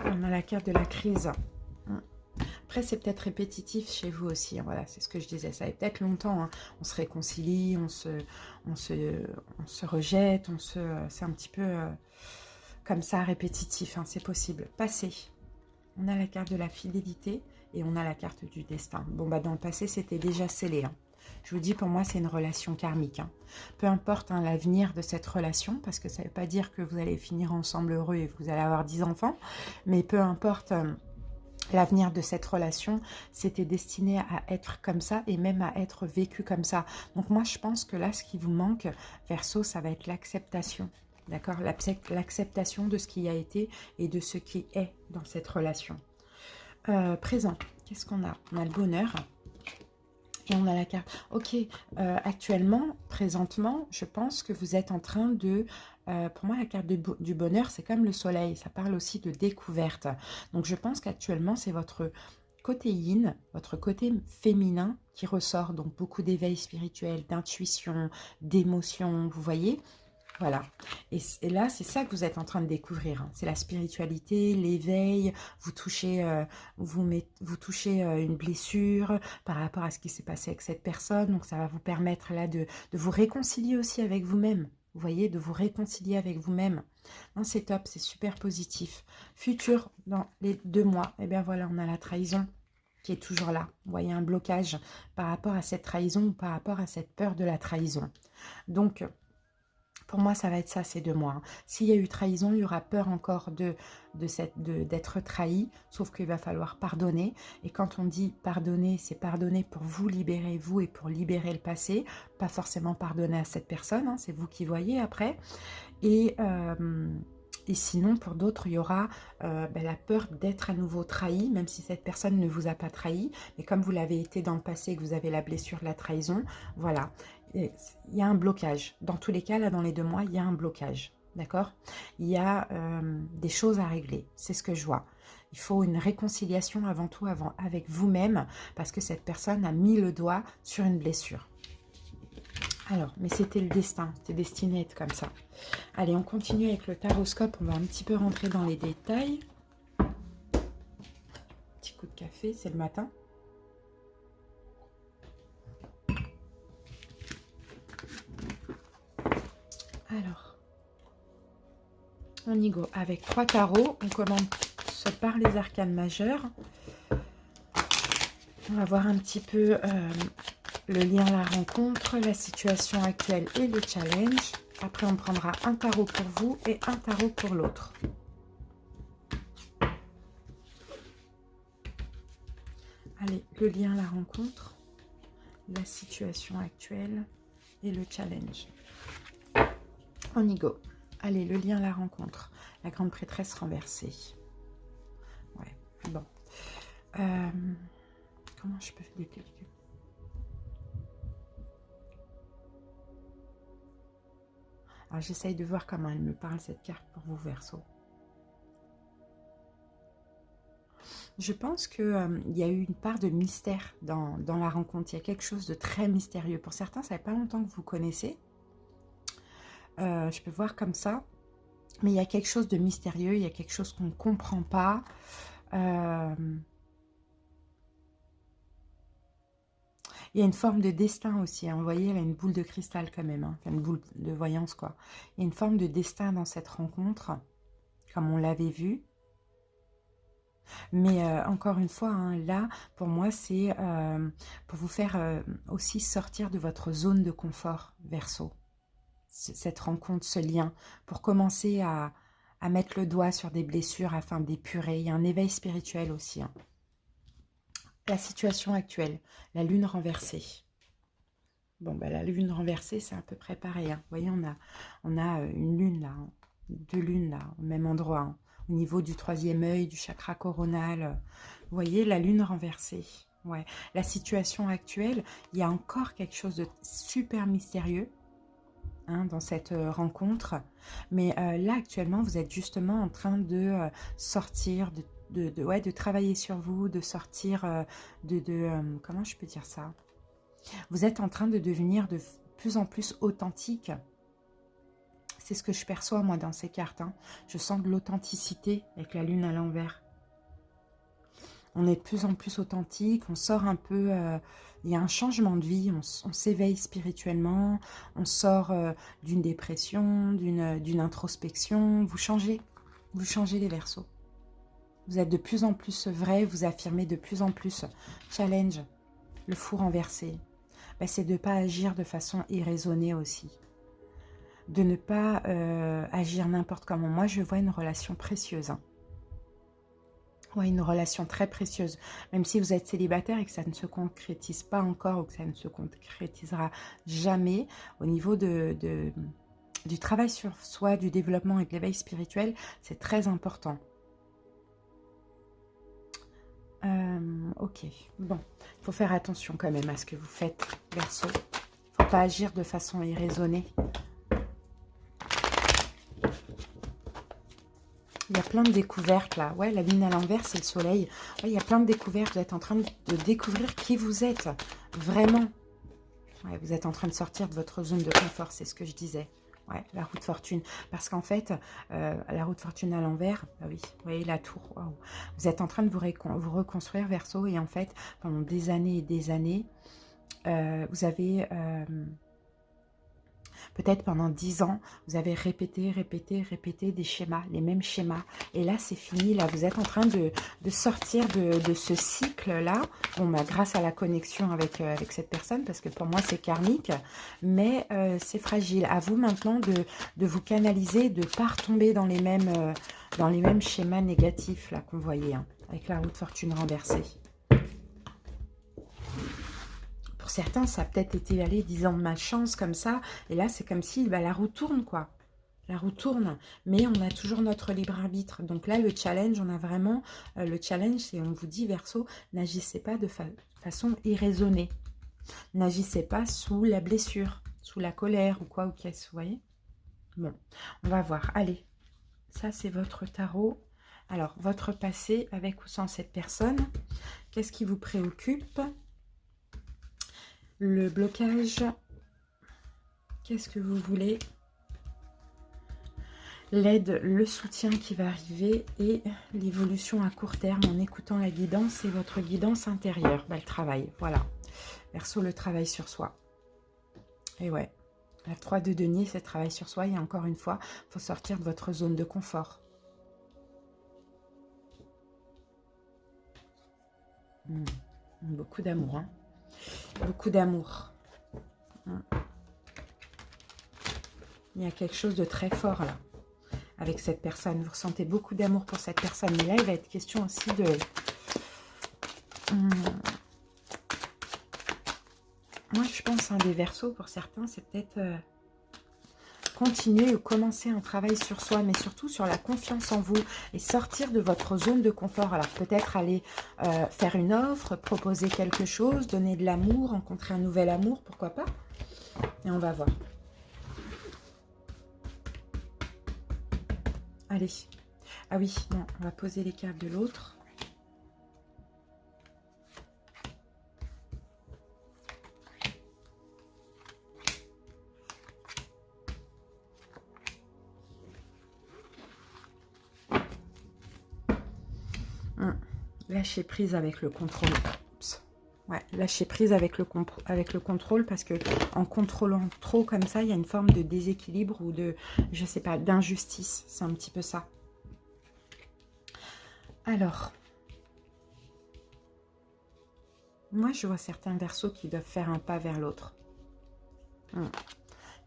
On a la carte de la crise. Après, c'est peut-être répétitif chez vous aussi. Hein. Voilà, c'est ce que je disais. Ça fait peut-être longtemps. Hein. On se réconcilie, on se rejette. C'est un petit peu comme ça, répétitif. Hein. C'est possible. Passé. On a la carte de la fidélité et on a la carte du destin. Bon, bah dans le passé, c'était déjà scellé. Hein. Je vous dis, pour moi, c'est une relation karmique. Hein. Peu importe hein, l'avenir de cette relation, parce que ça ne veut pas dire que vous allez finir ensemble heureux et que vous allez avoir 10 enfants, mais peu importe l'avenir de cette relation, c'était destiné à être comme ça et même à être vécu comme ça. Donc moi, je pense que là, ce qui vous manque, Verseau, ça va être l'acceptation. D'accord? L'acceptation de ce qui a été et de ce qui est dans cette relation. Présent, qu'est-ce qu'on a? On a le bonheur. Et on a la carte. Ok, actuellement, présentement, je pense que vous êtes en train de... pour moi, la carte du bonheur, c'est comme le soleil. Ça parle aussi de découverte. Donc, je pense qu'actuellement, c'est votre côté yin, votre côté féminin qui ressort. Donc, beaucoup d'éveil spirituel, d'intuition, d'émotion, vous voyez ? Voilà. Et là, c'est ça que vous êtes en train de découvrir. Hein. C'est la spiritualité, l'éveil. Vous touchez, vous touchez une blessure par rapport à ce qui s'est passé avec cette personne. Donc, ça va vous permettre là de vous réconcilier aussi avec vous-même. Vous voyez, de vous réconcilier avec vous-même. C'est top, c'est super positif. Futur, dans les 2 mois, eh bien voilà, on a la trahison qui est toujours là. Vous voyez, un blocage par rapport à cette trahison ou par rapport à cette peur de la trahison. Donc... pour moi, ça va être ça, ces 2 mois. Hein. S'il y a eu trahison, il y aura peur encore d'être trahi, sauf qu'il va falloir pardonner. Et quand on dit pardonner, c'est pardonner pour vous libérer, vous, et pour libérer le passé. Pas forcément pardonner à cette personne, hein, c'est vous qui voyez après. Et sinon, pour d'autres, il y aura la peur d'être à nouveau trahi, même si cette personne ne vous a pas trahi. Mais comme vous l'avez été dans le passé et que vous avez la blessure de la trahison, voilà. Il y a un blocage. Dans tous les cas, là, dans les 2 mois, il y a un blocage. D'accord? Il y a des choses à régler. C'est ce que je vois. Il faut une réconciliation avant tout avec vous-même parce que cette personne a mis le doigt sur une blessure. Alors, mais c'était le destin, c'était destiné à être comme ça. Allez, on continue avec le taroscope, on va un petit peu rentrer dans les détails. Petit coup de café, c'est le matin. Alors, on y go. Avec 3 tarots, on commence par les arcanes majeures. On va voir un petit peu... le lien, la rencontre, la situation actuelle et le challenge. Après, on prendra un tarot pour vous et un tarot pour l'autre. Allez, le lien, la rencontre, la situation actuelle et le challenge. On y go. Allez, le lien, la rencontre. La grande prêtresse renversée. Ouais, bon. Comment je peux faire des calculs? Alors, j'essaye de voir comment elle me parle, cette carte, pour vous, Verseau. Je pense qu'il y a eu une part de mystère dans la rencontre. Il y a quelque chose de très mystérieux. Pour certains, ça fait pas longtemps que vous connaissez. Je peux voir comme ça. Mais il y a quelque chose de mystérieux. Il y a quelque chose qu'on ne comprend pas. Il y a une forme de destin aussi. Hein. Vous voyez, elle a une boule de cristal quand même. Hein. Enfin, une boule de voyance, quoi. Il y a une forme de destin dans cette rencontre, comme on l'avait vu. Mais encore une fois, hein, là, pour moi, c'est pour vous faire aussi sortir de votre zone de confort, Verseau. Cette rencontre, ce lien, pour commencer à mettre le doigt sur des blessures afin d'épurer. Il y a un éveil spirituel aussi. Hein. La situation actuelle, la lune renversée. Bon, ben, la lune renversée, c'est à peu près pareil. Hein. Vous voyez, on a une lune là, hein, 2 lunes là, au même endroit. Hein. au niveau du troisième œil, du chakra coronal. Vous voyez, la lune renversée. Ouais. La situation actuelle, il y a encore quelque chose de super mystérieux hein, dans cette rencontre. Mais là, actuellement, vous êtes justement en train de sortir, de travailler sur vous, de sortir comment je peux dire ça? Vous êtes en train de devenir de plus en plus authentique. C'est ce que je perçois, moi, dans ces cartes. Hein. Je sens de l'authenticité avec la lune à l'envers. On est de plus en plus authentique, on sort un peu... il y a un changement de vie, on s'éveille spirituellement, on sort d'une dépression, d'une introspection. Vous changez les Verseaux. Vous êtes de plus en plus vrai, vous affirmez de plus en plus. Challenge, le fou renversé. Ben, c'est de ne pas agir de façon irraisonnée aussi. De ne pas agir n'importe comment. Moi, je vois une relation précieuse. Hein. Ouais, une relation très précieuse. Même si vous êtes célibataire et que ça ne se concrétise pas encore ou que ça ne se concrétisera jamais, au niveau du travail sur soi, du développement et de l'éveil spirituel, c'est très important. Ok, bon, il faut faire attention quand même à ce que vous faites, Verseau. Il ne faut pas agir de façon irraisonnée. Il y a plein de découvertes là. Ouais, la lune à l'envers, c'est le soleil. Ouais, il y a plein de découvertes. Vous êtes en train de découvrir qui vous êtes. Vraiment. Ouais, vous êtes en train de sortir de votre zone de confort. C'est ce que je disais. Ouais, la roue de fortune. Parce qu'en fait, la roue de fortune à l'envers, bah oui, vous voyez la tour. Wow. Vous êtes en train de vous reconstruire, Verseau. Et en fait, pendant des années et des années, vous avez... peut-être pendant 10 ans, vous avez répété des schémas, les mêmes schémas. Et là, c'est fini. Là, vous êtes en train de sortir de ce cycle-là. Bon, bah, grâce à la connexion avec cette personne, parce que pour moi, c'est karmique. Mais c'est fragile. À vous maintenant de vous canaliser, de ne pas retomber dans les mêmes schémas négatifs là qu'on voyait, hein, avec la roue de fortune renversée. Pour certains, ça a peut-être été, allez, 10 ans de malchance comme ça. Et là, c'est comme si bah, la roue tourne, quoi. La roue tourne, mais on a toujours notre libre arbitre. Donc là, le challenge, on a vraiment... le challenge, c'est on vous dit, Verseau, n'agissez pas de façon irraisonnée. N'agissez pas sous la blessure, sous la colère ou quoi, ou qu'est-ce, vous voyez? Bon, on va voir. Allez, ça, c'est votre tarot. Alors, votre passé, avec ou sans cette personne. Qu'est-ce qui vous préoccupe ? Le blocage, qu'est-ce que vous voulez? L'aide, le soutien qui va arriver et l'évolution à court terme en écoutant la guidance et votre guidance intérieure. Bah, le travail, voilà. Verseau, le travail sur soi. Et ouais, la 3 de denier, c'est le travail sur soi. Et encore une fois, il faut sortir de votre zone de confort. Beaucoup d'amour, hein. Beaucoup d'amour. Il y a quelque chose de très fort là, avec cette personne. Vous ressentez beaucoup d'amour pour cette personne. Mais là, il va être question aussi de... Moi, je pense, des Verseaux, pour certains, c'est peut-être continuer ou commencer un travail sur soi, mais surtout sur la confiance en vous et sortir de votre zone de confort. Alors, peut-être aller faire une offre, proposer quelque chose, donner de l'amour, rencontrer un nouvel amour, pourquoi pas? Et on va voir. Allez. Ah oui, non, on va poser les cartes de l'autre. Lâcher prise avec le contrôle. Ouais, lâcher prise avec le contrôle, parce que en contrôlant trop comme ça, il y a une forme de déséquilibre ou de, je sais pas, d'injustice. C'est un petit peu ça. Alors, moi je vois certains Verseaux qui doivent faire un pas vers l'autre.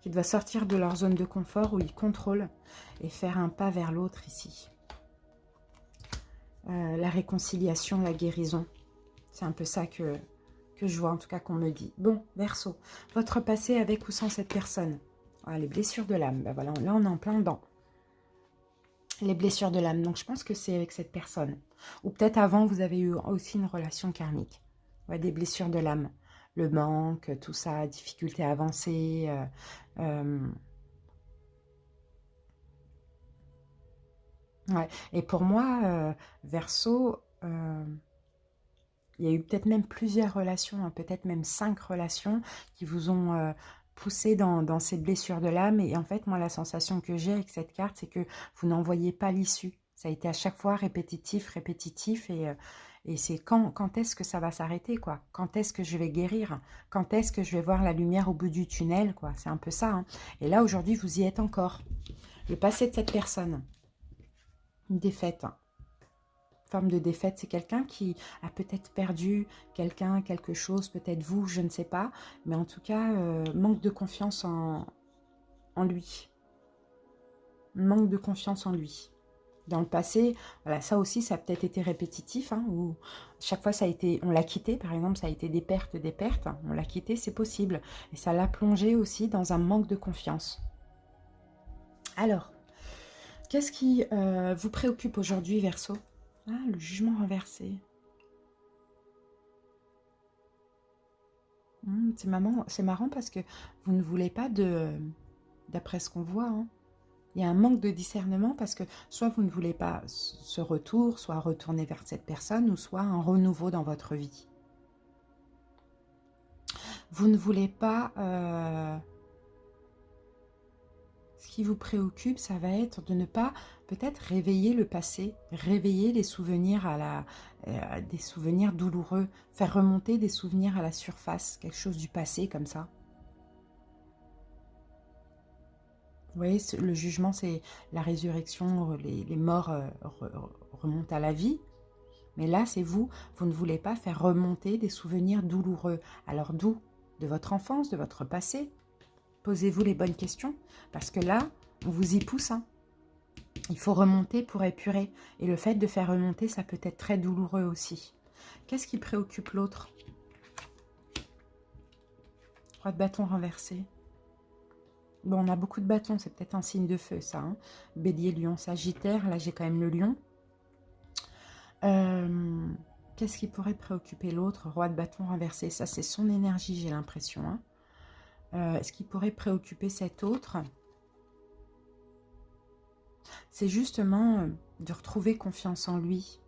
Qui doivent sortir de leur zone de confort où ils contrôlent et faire un pas vers l'autre ici. La réconciliation, la guérison. C'est un peu ça que je vois, en tout cas qu'on me dit. Bon, Verseau, votre passé avec ou sans cette personne. Ah, les blessures de l'âme, ben voilà, là on est en plein dedans. Les blessures de l'âme. Donc, je pense que c'est avec cette personne. Ou peut-être avant, vous avez eu aussi une relation karmique. Ouais, des blessures de l'âme. Le manque, tout ça, difficulté à avancer. Ouais. Et pour moi, Verseau, il y a eu peut-être même plusieurs relations, hein, peut-être même 5 relations qui vous ont poussé dans ces blessures de l'âme. Et en fait, moi, la sensation que j'ai avec cette carte, c'est que vous n'en voyez pas l'issue. Ça a été à chaque fois répétitif, répétitif. Et c'est quand est-ce que ça va s'arrêter, quoi? Quand est-ce que je vais guérir? Quand est-ce que je vais voir la lumière au bout du tunnel, quoi? C'est un peu ça, hein. Et là, aujourd'hui, vous y êtes encore. Le passé de cette personne. Une défaite, hein. Forme de défaite, c'est quelqu'un qui a peut-être perdu quelqu'un, quelque chose, peut-être vous, je ne sais pas, mais en tout cas, manque de confiance en lui. Manque de confiance en lui. Dans le passé, voilà, ça aussi, ça a peut-être été répétitif, hein, où chaque fois, ça a été, on l'a quitté, par exemple, ça a été des pertes, on l'a quitté, c'est possible. Et ça l'a plongé aussi dans un manque de confiance. Alors, qu'est-ce qui vous préoccupe aujourd'hui, Verseau? Ah, le jugement renversé. C'est marrant parce que vous ne voulez pas d'après ce qu'on voit, hein. Il y a un manque de discernement parce que soit vous ne voulez pas ce retour, soit retourner vers cette personne, ou soit un renouveau dans votre vie. Vous ne voulez pas... ce qui vous préoccupe, ça va être de ne pas peut-être réveiller le passé, réveiller les souvenirs des souvenirs douloureux, faire remonter des souvenirs à la surface, quelque chose du passé comme ça. Vous voyez, le jugement, c'est la résurrection, les morts remontent à la vie. Mais là, c'est vous ne voulez pas faire remonter des souvenirs douloureux. Alors d'où? De votre enfance, de votre passé? Posez-vous les bonnes questions, parce que là, on vous y pousse, hein. Il faut remonter pour épurer. Et le fait de faire remonter, ça peut être très douloureux aussi. Qu'est-ce qui préoccupe l'autre? Roi de bâton renversé. Bon, on a beaucoup de bâtons, c'est peut-être un signe de feu, ça, hein. Bélier, lion, sagittaire. Là, j'ai quand même le lion. Qu'est-ce qui pourrait préoccuper l'autre? Roi de bâton renversé. Ça, c'est son énergie, j'ai l'impression, hein. Ce qui pourrait préoccuper cet autre, c'est justement de retrouver confiance en lui.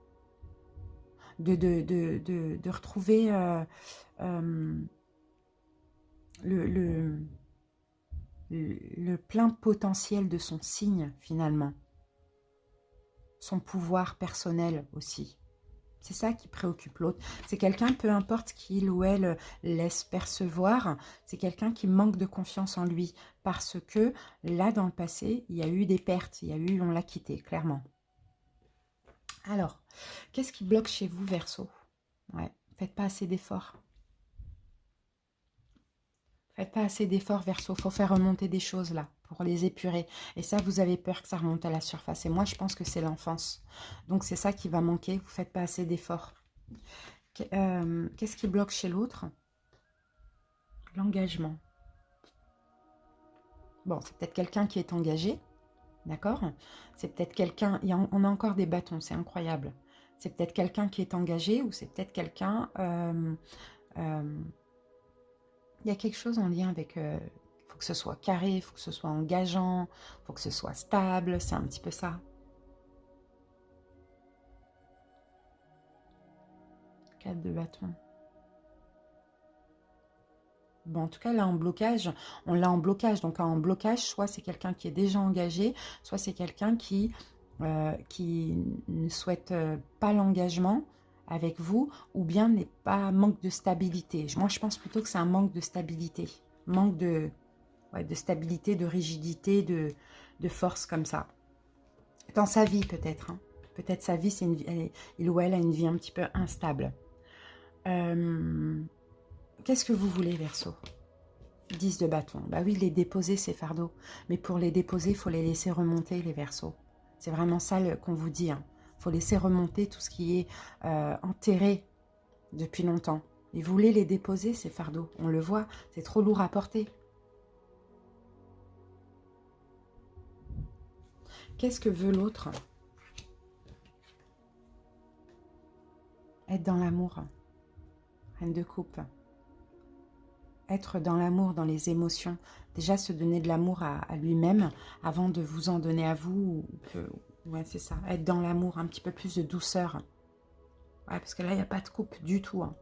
De retrouver le plein potentiel de son signe, finalement. Son pouvoir personnel aussi. C'est ça qui préoccupe l'autre. C'est quelqu'un, peu importe ce qu'il ou elle laisse percevoir, c'est quelqu'un qui manque de confiance en lui. Parce que là, dans le passé, il y a eu des pertes. Il y a eu, on l'a quitté, clairement. Alors, qu'est-ce qui bloque chez vous, Verseau? Ouais, faites pas assez d'efforts. Faites pas assez d'efforts, Verseau. Faut faire remonter des choses là, pour les épurer. Et ça, vous avez peur que ça remonte à la surface. Et moi, je pense que c'est l'enfance. Donc, c'est ça qui va manquer. Vous faites pas assez d'efforts. Qu'est-ce qui bloque chez l'autre? L'engagement. Bon, c'est peut-être quelqu'un qui est engagé. D'accord? C'est peut-être quelqu'un... On a encore des bâtons, c'est incroyable. C'est peut-être quelqu'un qui est engagé ou c'est peut-être quelqu'un... il y a quelque chose en lien avec... Il faut que ce soit carré, il faut que ce soit engageant, il faut que ce soit stable. C'est un petit peu ça. 4 de bâton. Bon, en tout cas, là, en blocage, on l'a en blocage. Donc, en blocage, soit c'est quelqu'un qui est déjà engagé, soit c'est quelqu'un qui ne souhaite pas l'engagement avec vous, ou bien n'est pas manque de stabilité. Moi, je pense plutôt que c'est un manque de stabilité. Manque de stabilité, de rigidité, de force comme ça. Dans sa vie, peut-être. Hein. Peut-être sa vie, il ou elle a une vie un petit peu instable. Qu'est-ce que vous voulez, Verseau? 10 de bâton. Bah oui, les déposer, c'est fardeau. Mais pour les déposer, il faut les laisser remonter, les Verseaux. C'est vraiment ça qu'on vous dit. Il faut laisser remonter tout ce qui est enterré depuis longtemps. Et vous voulez les déposer, c'est fardeau. On le voit, c'est trop lourd à porter. qu'est-ce que veut l'autre? Être dans l'amour. Reine de coupe. Être dans l'amour, dans les émotions. Déjà se donner de l'amour à lui-même avant de vous en donner à vous. Ouais, c'est ça. Être dans l'amour, un petit peu plus de douceur. Ouais, parce que là, il n'y a pas de coupe du tout. Hein.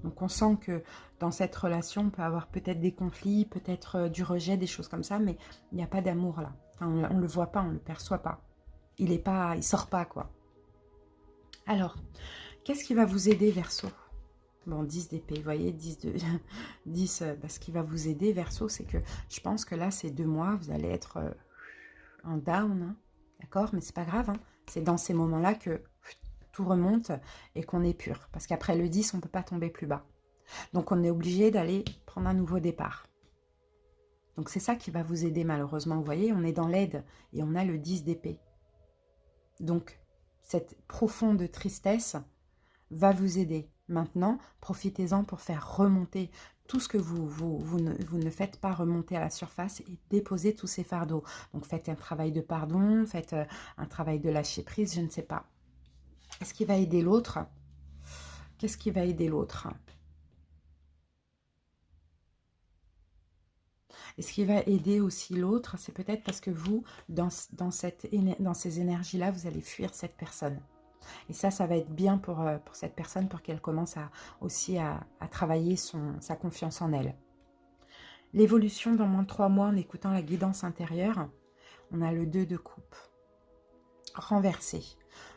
Donc on sent que dans cette relation, on peut avoir peut-être des conflits, peut-être du rejet, des choses comme ça, mais il n'y a pas d'amour là. Enfin, on ne le voit pas, on ne le perçoit pas. Il sort pas, quoi. Alors, qu'est-ce qui va vous aider, Verseau? Bon, 10 d'épée, vous voyez, 10 de 10, ce qui va vous aider, Verseau, c'est que je pense que là, ces 2 mois, vous allez être en down, hein, d'accord? Mais c'est pas grave, hein, c'est dans ces moments-là que tout remonte et qu'on est pur. Parce qu'après le 10, on ne peut pas tomber plus bas. Donc, on est obligé d'aller prendre un nouveau départ. Donc, c'est ça qui va vous aider, malheureusement. Vous voyez, on est dans l'aide et on a le 10 d'épée. Donc, cette profonde tristesse va vous aider. Maintenant, profitez-en pour faire remonter tout ce que vous ne faites pas remonter à la surface et déposer tous ces fardeaux. Donc, faites un travail de pardon, faites un travail de lâcher prise, je ne sais pas. Est-ce qui va aider l'autre? Qu'est-ce qui va aider l'autre? Et ce qui va aider aussi l'autre, c'est peut-être parce que vous, dans ces énergies-là, vous allez fuir cette personne. Et ça va être bien pour cette personne, pour qu'elle commence aussi à travailler sa confiance en elle. L'évolution dans moins de 3 mois, en écoutant la guidance intérieure, on a le 2 de coupe. Renversé.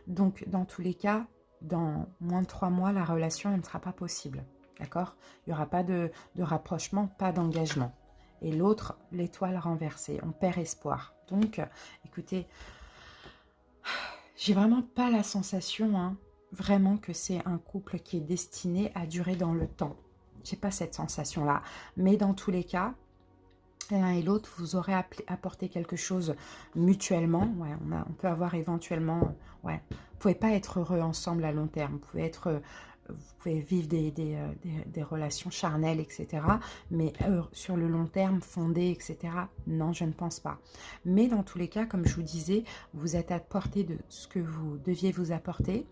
Donc, dans tous les cas, dans moins de 3 mois, la relation elle ne sera pas possible. D'accord? Il n'y aura pas de rapprochement, pas d'engagement. Et l'autre, l'étoile renversée. On perd espoir. Donc, écoutez, j'ai vraiment pas la sensation, hein, vraiment que c'est un couple qui est destiné à durer dans le temps. J'ai pas cette sensation-là. Mais dans tous les cas, l'un et l'autre, vous aurez apporté quelque chose mutuellement. Ouais, on peut avoir éventuellement... Ouais, vous pouvez pas être heureux ensemble à long terme. Vous pouvez vivre des relations charnelles, etc. Mais sur le long terme, fondées, etc. Non, je ne pense pas. Mais dans tous les cas, comme je vous disais, vous êtes à portée de ce que vous deviez vous apporter.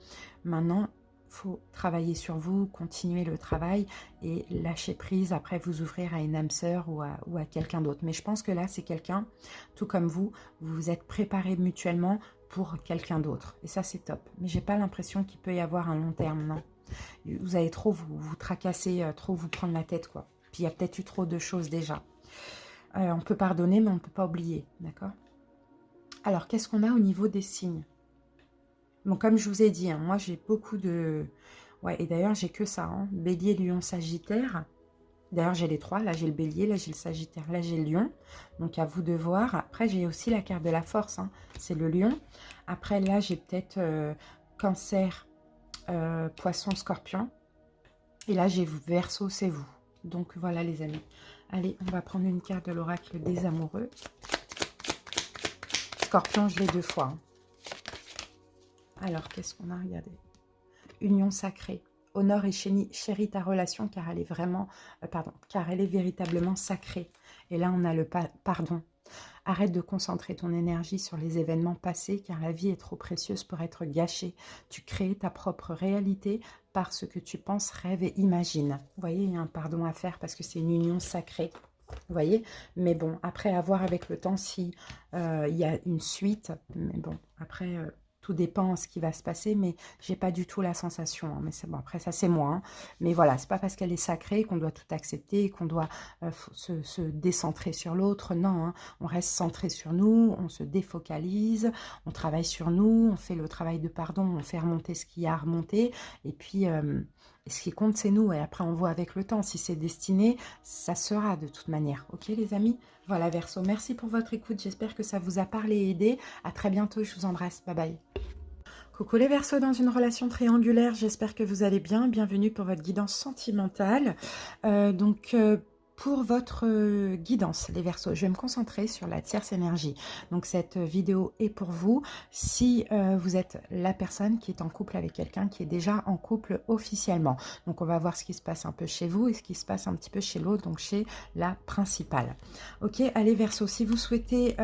Maintenant, faut travailler sur vous, continuer le travail et lâcher prise, après vous ouvrir à une âme sœur ou à quelqu'un d'autre. Mais je pense que là, c'est quelqu'un, tout comme vous vous êtes préparés mutuellement pour quelqu'un d'autre. Et ça, c'est top. Mais j'ai pas l'impression qu'il peut y avoir un long terme, non. Vous allez trop vous tracasser, trop vous prendre la tête, quoi. Puis il y a peut-être eu trop de choses déjà. On peut pardonner, mais on ne peut pas oublier, d'accord? Alors, qu'est-ce qu'on a au niveau des signes? Bon, comme je vous ai dit, hein, moi j'ai beaucoup de... Ouais, et d'ailleurs j'ai que ça, hein, Bélier, Lion, Sagittaire. D'ailleurs j'ai les 3, là j'ai le Bélier, là j'ai le Sagittaire, là j'ai le Lion. Donc à vous de voir. Après j'ai aussi la carte de la force, hein, c'est le Lion. Après là j'ai peut-être Cancer, Poisson, Scorpion. Et là j'ai vous, Verseau, c'est vous. Donc voilà les amis. Allez, on va prendre une carte de l'oracle des amoureux. Scorpion, je l'ai 2 fois, hein. Alors, qu'est-ce qu'on a? Regardez. Union sacrée. Honore et chéris ta relation car elle est vraiment, car elle est véritablement sacrée. Et là, on a le pardon. Arrête de concentrer ton énergie sur les événements passés car la vie est trop précieuse pour être gâchée. Tu crées ta propre réalité par ce que tu penses, rêves et imagines. Vous voyez, il y a un pardon à faire parce que c'est une union sacrée. Vous voyez, mais bon, après, à voir avec le temps si il y a une suite. Mais bon, après... tout dépend de ce qui va se passer, mais j'ai pas du tout la sensation. Hein, mais c'est bon, après ça c'est moi. Hein, mais voilà, c'est pas parce qu'elle est sacrée qu'on doit tout accepter, qu'on doit se décentrer sur l'autre. Non, hein, on reste centré sur nous, on se défocalise, on travaille sur nous, on fait le travail de pardon, on fait remonter ce qui a à remonter. Et puis, ce qui compte c'est nous. Et après on voit avec le temps. Si c'est destiné, ça sera de toute manière. Ok les amis? Voilà Verseau, merci pour votre écoute. J'espère que ça vous a parlé et aidé. À très bientôt, je vous embrasse. Bye bye. Coucou les Verseaux dans une relation triangulaire, j'espère que vous allez bien. Bienvenue pour votre guidance sentimentale. pour votre guidance, les Verseaux, je vais me concentrer sur la tierce énergie. Donc cette vidéo est pour vous si vous êtes la personne qui est en couple avec quelqu'un qui est déjà en couple officiellement. Donc on va voir ce qui se passe un peu chez vous et ce qui se passe un petit peu chez l'autre, donc chez la principale. Ok, allez Verseaux, si vous souhaitez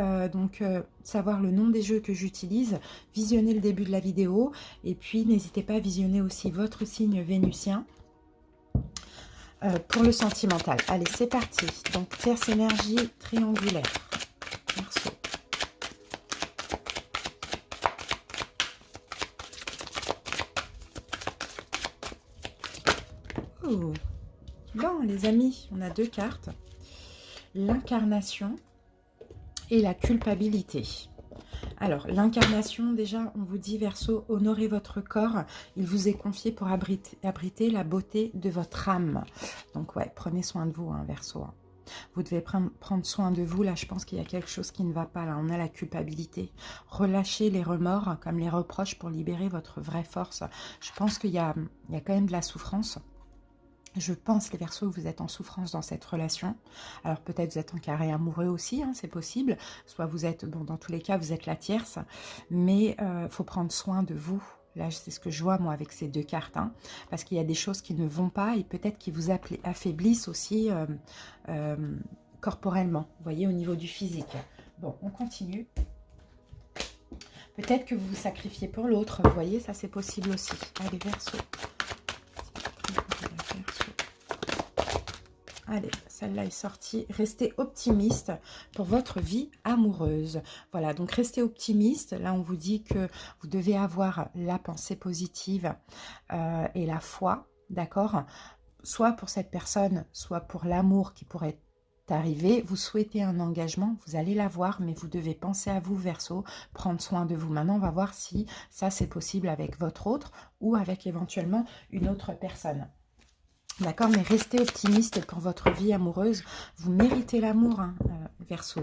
savoir le nom des jeux que j'utilise, visionnez le début de la vidéo et puis n'hésitez pas à visionner aussi votre signe vénusien. Pour le sentimental. Allez, c'est parti. Donc, tierce énergie triangulaire. Verseau. Oh. Bon, les amis, on a deux cartes. L'incarnation et la culpabilité. Alors, l'incarnation, déjà, on vous dit, Verseau, honorez votre corps. Il vous est confié pour abriter la beauté de votre âme. Donc, ouais, prenez soin de vous, hein, Verseau. Vous devez prendre soin de vous. Là, je pense qu'il y a quelque chose qui ne va pas. Là, on a la culpabilité. Relâchez les remords, comme les reproches, pour libérer votre vraie force. Je pense qu'il y a quand même de la souffrance. Je pense, les Verseaux, que vous êtes en souffrance dans cette relation. Alors peut-être vous êtes en carré amoureux aussi, hein, c'est possible. Soit vous êtes, bon, dans tous les cas, vous êtes la tierce. Mais faut prendre soin de vous. Là, c'est ce que je vois, moi, avec ces deux cartes. Hein, parce qu'il y a des choses qui ne vont pas et peut-être qui vous affaiblissent aussi corporellement. Vous voyez, au niveau du physique. Bon, on continue. Peut-être que vous vous sacrifiez pour l'autre. Vous voyez, ça, c'est possible aussi. Allez, Verseau. Allez, celle-là est sortie. Restez optimiste pour votre vie amoureuse. Voilà, donc restez optimiste. Là, on vous dit que vous devez avoir la pensée positive et la foi, d'accord? Soit pour cette personne, soit pour l'amour qui pourrait arriver. Vous souhaitez un engagement, vous allez l'avoir, mais vous devez penser à vous, Verseau, prendre soin de vous. Maintenant, on va voir si ça, c'est possible avec votre autre ou avec éventuellement une autre personne. D'accord, mais restez optimiste pour votre vie amoureuse. Vous méritez l'amour, hein, Verseau.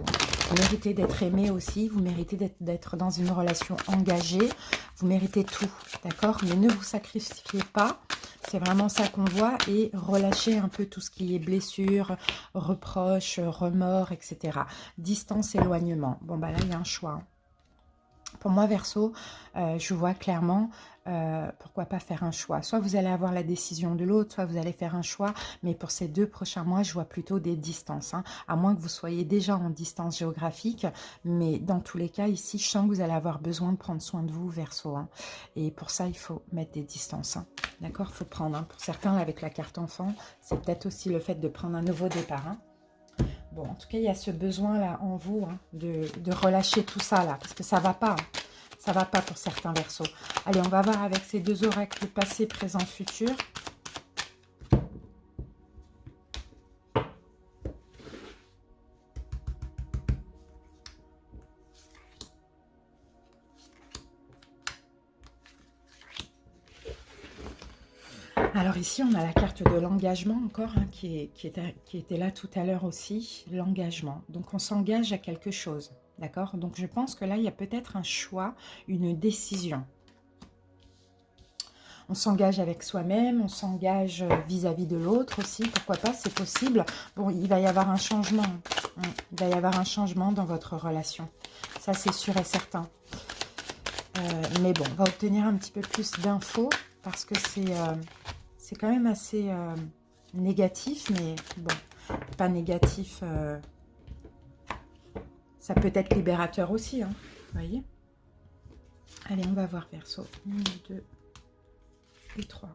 Vous méritez d'être aimé aussi. Vous méritez d'être dans une relation engagée. Vous méritez tout, d'accord? Mais ne vous sacrifiez pas. C'est vraiment ça qu'on voit. Et relâchez un peu tout ce qui est blessure, reproches, remords, etc. Distance, éloignement. Bon, bah là, il y a un choix. Hein. Pour moi, Verseau, je vois clairement, pourquoi pas faire un choix. Soit vous allez avoir la décision de l'autre, soit vous allez faire un choix. Mais pour ces 2 prochains mois, je vois plutôt des distances. Hein, à moins que vous soyez déjà en distance géographique. Mais dans tous les cas, ici, je sens que vous allez avoir besoin de prendre soin de vous, Verseau. Hein, et pour ça, il faut mettre des distances. Hein, d'accord, il faut prendre. Hein, pour certains, avec la carte enfant, c'est peut-être aussi le fait de prendre un nouveau départ. Hein. Bon, en tout cas, il y a ce besoin-là en vous hein, de relâcher tout ça, là, parce que ça ne va pas. Hein. Ça ne va pas pour certains Verseaux. Allez, on va voir avec ces 2 oracles passé, présent, futur. Alors ici, on a la carte de l'engagement encore, hein, qui était là tout à l'heure aussi. L'engagement. Donc, on s'engage à quelque chose. D'accord? Donc, je pense que là, il y a peut-être un choix, une décision. On s'engage avec soi-même, on s'engage vis-à-vis de l'autre aussi. Pourquoi pas? C'est possible. Bon, il va y avoir un changement. Il va y avoir un changement dans votre relation. Ça, c'est sûr et certain. Mais bon, on va obtenir un petit peu plus d'infos parce que c'est quand même assez négatif, mais bon, pas négatif. Ça peut être libérateur aussi, hein, vous voyez. Allez, on va voir Verseau. 1, 2 et 3.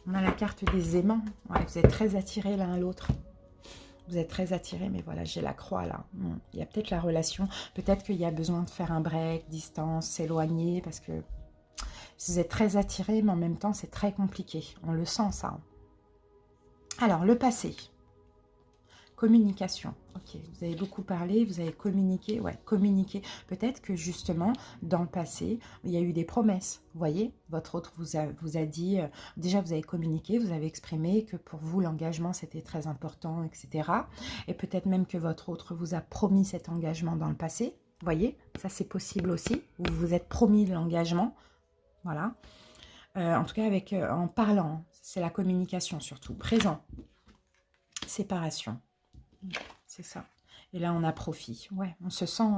On a la carte des aimants. Ouais, vous êtes très attirés l'un à l'autre. Vous êtes très attirés, mais voilà, j'ai la croix là. Il y a peut-être la relation. Peut-être qu'il y a besoin de faire un break, distance, s'éloigner, parce que vous êtes très attirés, mais en même temps, c'est très compliqué. On le sent, ça. Alors, le passé. Communication. Ok, vous avez beaucoup parlé, vous avez communiqué. Ouais, communiqué. Peut-être que justement, dans le passé, il y a eu des promesses. Vous voyez, votre autre vous a dit, déjà vous avez communiqué, vous avez exprimé que pour vous, l'engagement, c'était très important, etc. Et peut-être même que votre autre vous a promis cet engagement dans le passé. Vous voyez, ça c'est possible aussi. Vous vous êtes promis de l'engagement. Voilà. En tout cas, en parlant, c'est la communication surtout. Présent. Séparation. C'est ça. Et là, on a profit. Ouais, on se sent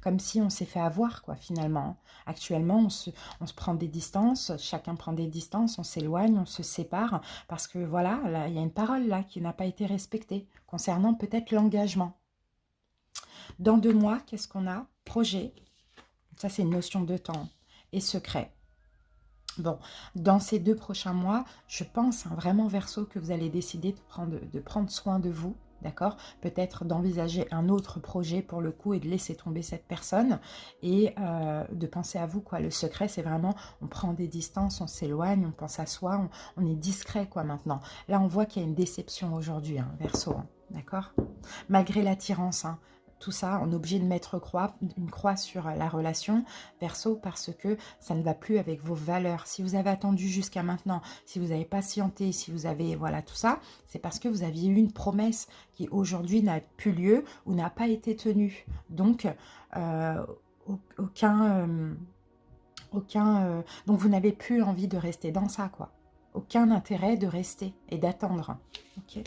comme si on s'est fait avoir, quoi, finalement. Actuellement, on se prend des distances, chacun prend des distances, on s'éloigne, on se sépare, parce que, voilà, là, il y a une parole, là, qui n'a pas été respectée, concernant peut-être l'engagement. Dans 2 mois, qu'est-ce qu'on a? Projet. Ça, c'est une notion de temps. Et secret. Bon, dans ces 2 prochains mois, je pense, hein, vraiment, Verseau, que vous allez décider de prendre soin de vous. D'accord? Peut-être d'envisager un autre projet pour le coup et de laisser tomber cette personne et de penser à vous, quoi. Le secret, c'est vraiment, on prend des distances, on s'éloigne, on pense à soi, on est discret, quoi, maintenant. Là, on voit qu'il y a une déception aujourd'hui, hein, Verseau, hein, d'accord? Malgré l'attirance, hein, tout ça, on est obligé de mettre une croix sur la relation, Verseau, parce que ça ne va plus avec vos valeurs. Si vous avez attendu jusqu'à maintenant, si vous avez patienté, si vous avez, voilà, tout ça, c'est parce que vous aviez eu une promesse qui aujourd'hui n'a plus lieu ou n'a pas été tenue. Donc, donc vous n'avez plus envie de rester dans ça, quoi. Aucun intérêt de rester et d'attendre. Ok,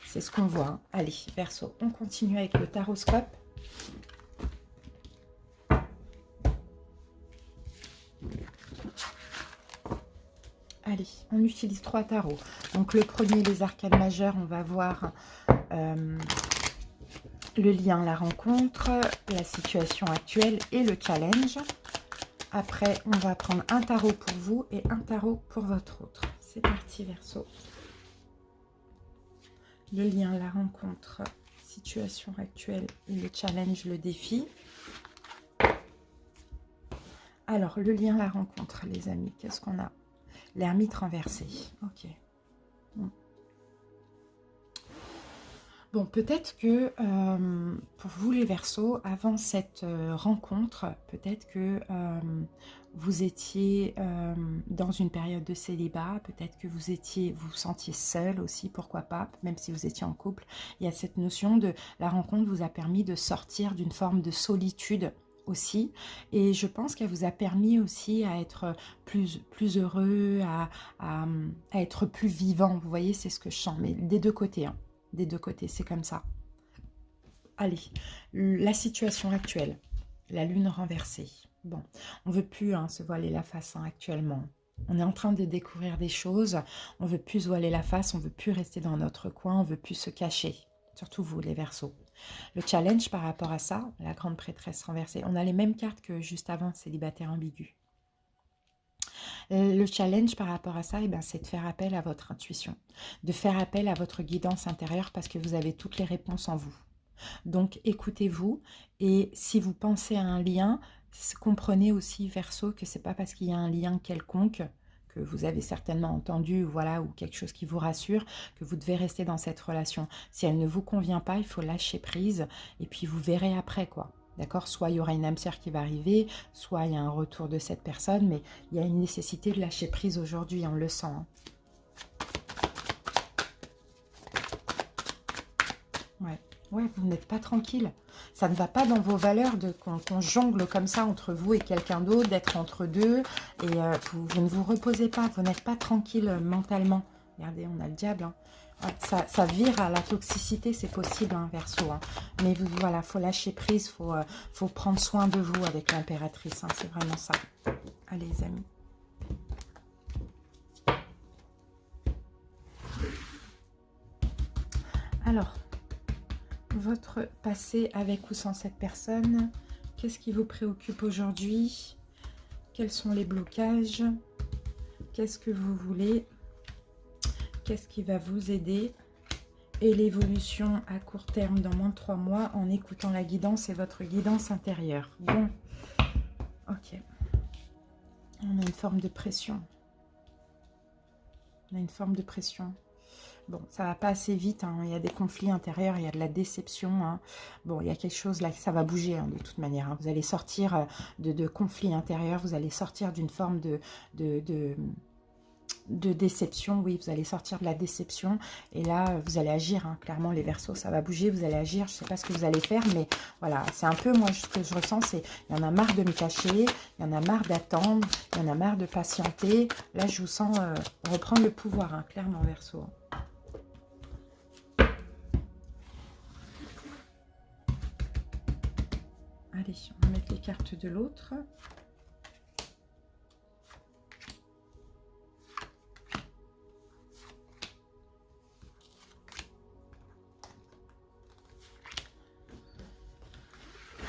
c'est ce qu'on voit. Hein. Allez, Verseau, on continue avec le taroscope. Allez, on utilise 3 tarots. Donc le premier, les arcanes majeures, on va voir le lien, la rencontre, la situation actuelle et le challenge. Après, on va prendre un tarot pour vous et un tarot pour votre autre. C'est parti, Verseau. Le lien, la rencontre, situation actuelle et le challenge, le défi. Alors, le lien, la rencontre, les amis, qu'est-ce qu'on a? L'ermite renversé. Ok. Bon, peut-être que pour vous les Verseaux, avant cette rencontre, peut-être que vous étiez dans une période de célibat, peut-être que vous vous sentiez seul aussi, pourquoi pas, même si vous étiez en couple. Il y a cette notion de la rencontre vous a permis de sortir d'une forme de solitude aussi, et je pense qu'elle vous a permis aussi à être plus heureux, à être plus vivant. Vous voyez, c'est ce que je sens, mais des 2 côtés, hein. Des 2 côtés, c'est comme ça. Allez, la situation actuelle, la lune renversée. Bon, on ne veut plus se voiler la face actuellement. On est en train de découvrir des choses, on ne veut plus se voiler la face, on ne veut plus rester dans notre coin, on ne veut plus se cacher. Surtout vous, les Verseaux. Le challenge par rapport à ça, la grande prêtresse renversée, on a les mêmes cartes que juste avant, célibataire ambigu. Le challenge par rapport à ça, c'est de faire appel à votre intuition, de faire appel à votre guidance intérieure parce que vous avez toutes les réponses en vous. Donc écoutez-vous et si vous pensez à un lien, comprenez aussi Verseau que c'est pas parce qu'il y a un lien quelconque que vous avez certainement entendu, voilà, ou quelque chose qui vous rassure, que vous devez rester dans cette relation. Si elle ne vous convient pas, il faut lâcher prise et puis vous verrez après, quoi. D'accord? Soit il y aura une âme sœur qui va arriver, soit il y a un retour de cette personne, mais il y a une nécessité de lâcher prise aujourd'hui, on le sent. Hein. Ouais. Ouais, vous n'êtes pas tranquille. Ça ne va pas dans vos valeurs qu'on jongle comme ça entre vous et quelqu'un d'autre, d'être entre deux. Et vous ne vous reposez pas, vous n'êtes pas tranquille mentalement. Regardez, on a le diable. Hein. Ouais, ça vire à la toxicité, c'est possible, hein, Verseau. Hein. Mais voilà, il faut lâcher prise, il faut prendre soin de vous avec l'impératrice. Hein, c'est vraiment ça. Allez, les amis. Alors, votre passé avec ou sans cette personne, qu'est-ce qui vous préoccupe aujourd'hui? Quels sont les blocages? Qu'est-ce que vous voulez? Qu'est-ce qui va vous aider? Et l'évolution à court terme dans moins de 3 mois en écoutant la guidance et votre guidance intérieure. Bon, ok. On a une forme de pression. On a une forme de pression. Bon, ça va pas assez vite, hein. Il y a des conflits intérieurs, il y a de la déception. Hein. Bon, il y a quelque chose là, ça va bouger hein, de toute manière. Hein. Vous allez sortir de conflits intérieurs, vous allez sortir d'une forme de déception. Oui, vous allez sortir de la déception et là, vous allez agir. Hein. Clairement, les Verseaux, ça va bouger, vous allez agir. Je ne sais pas ce que vous allez faire, mais voilà, c'est un peu, moi, ce que je ressens, c'est il y en a marre de me cacher, il y en a marre d'attendre, il y en a marre de patienter. Là, je vous sens reprendre le pouvoir, hein, clairement, Verseaux. Allez, on va mettre les cartes de l'autre.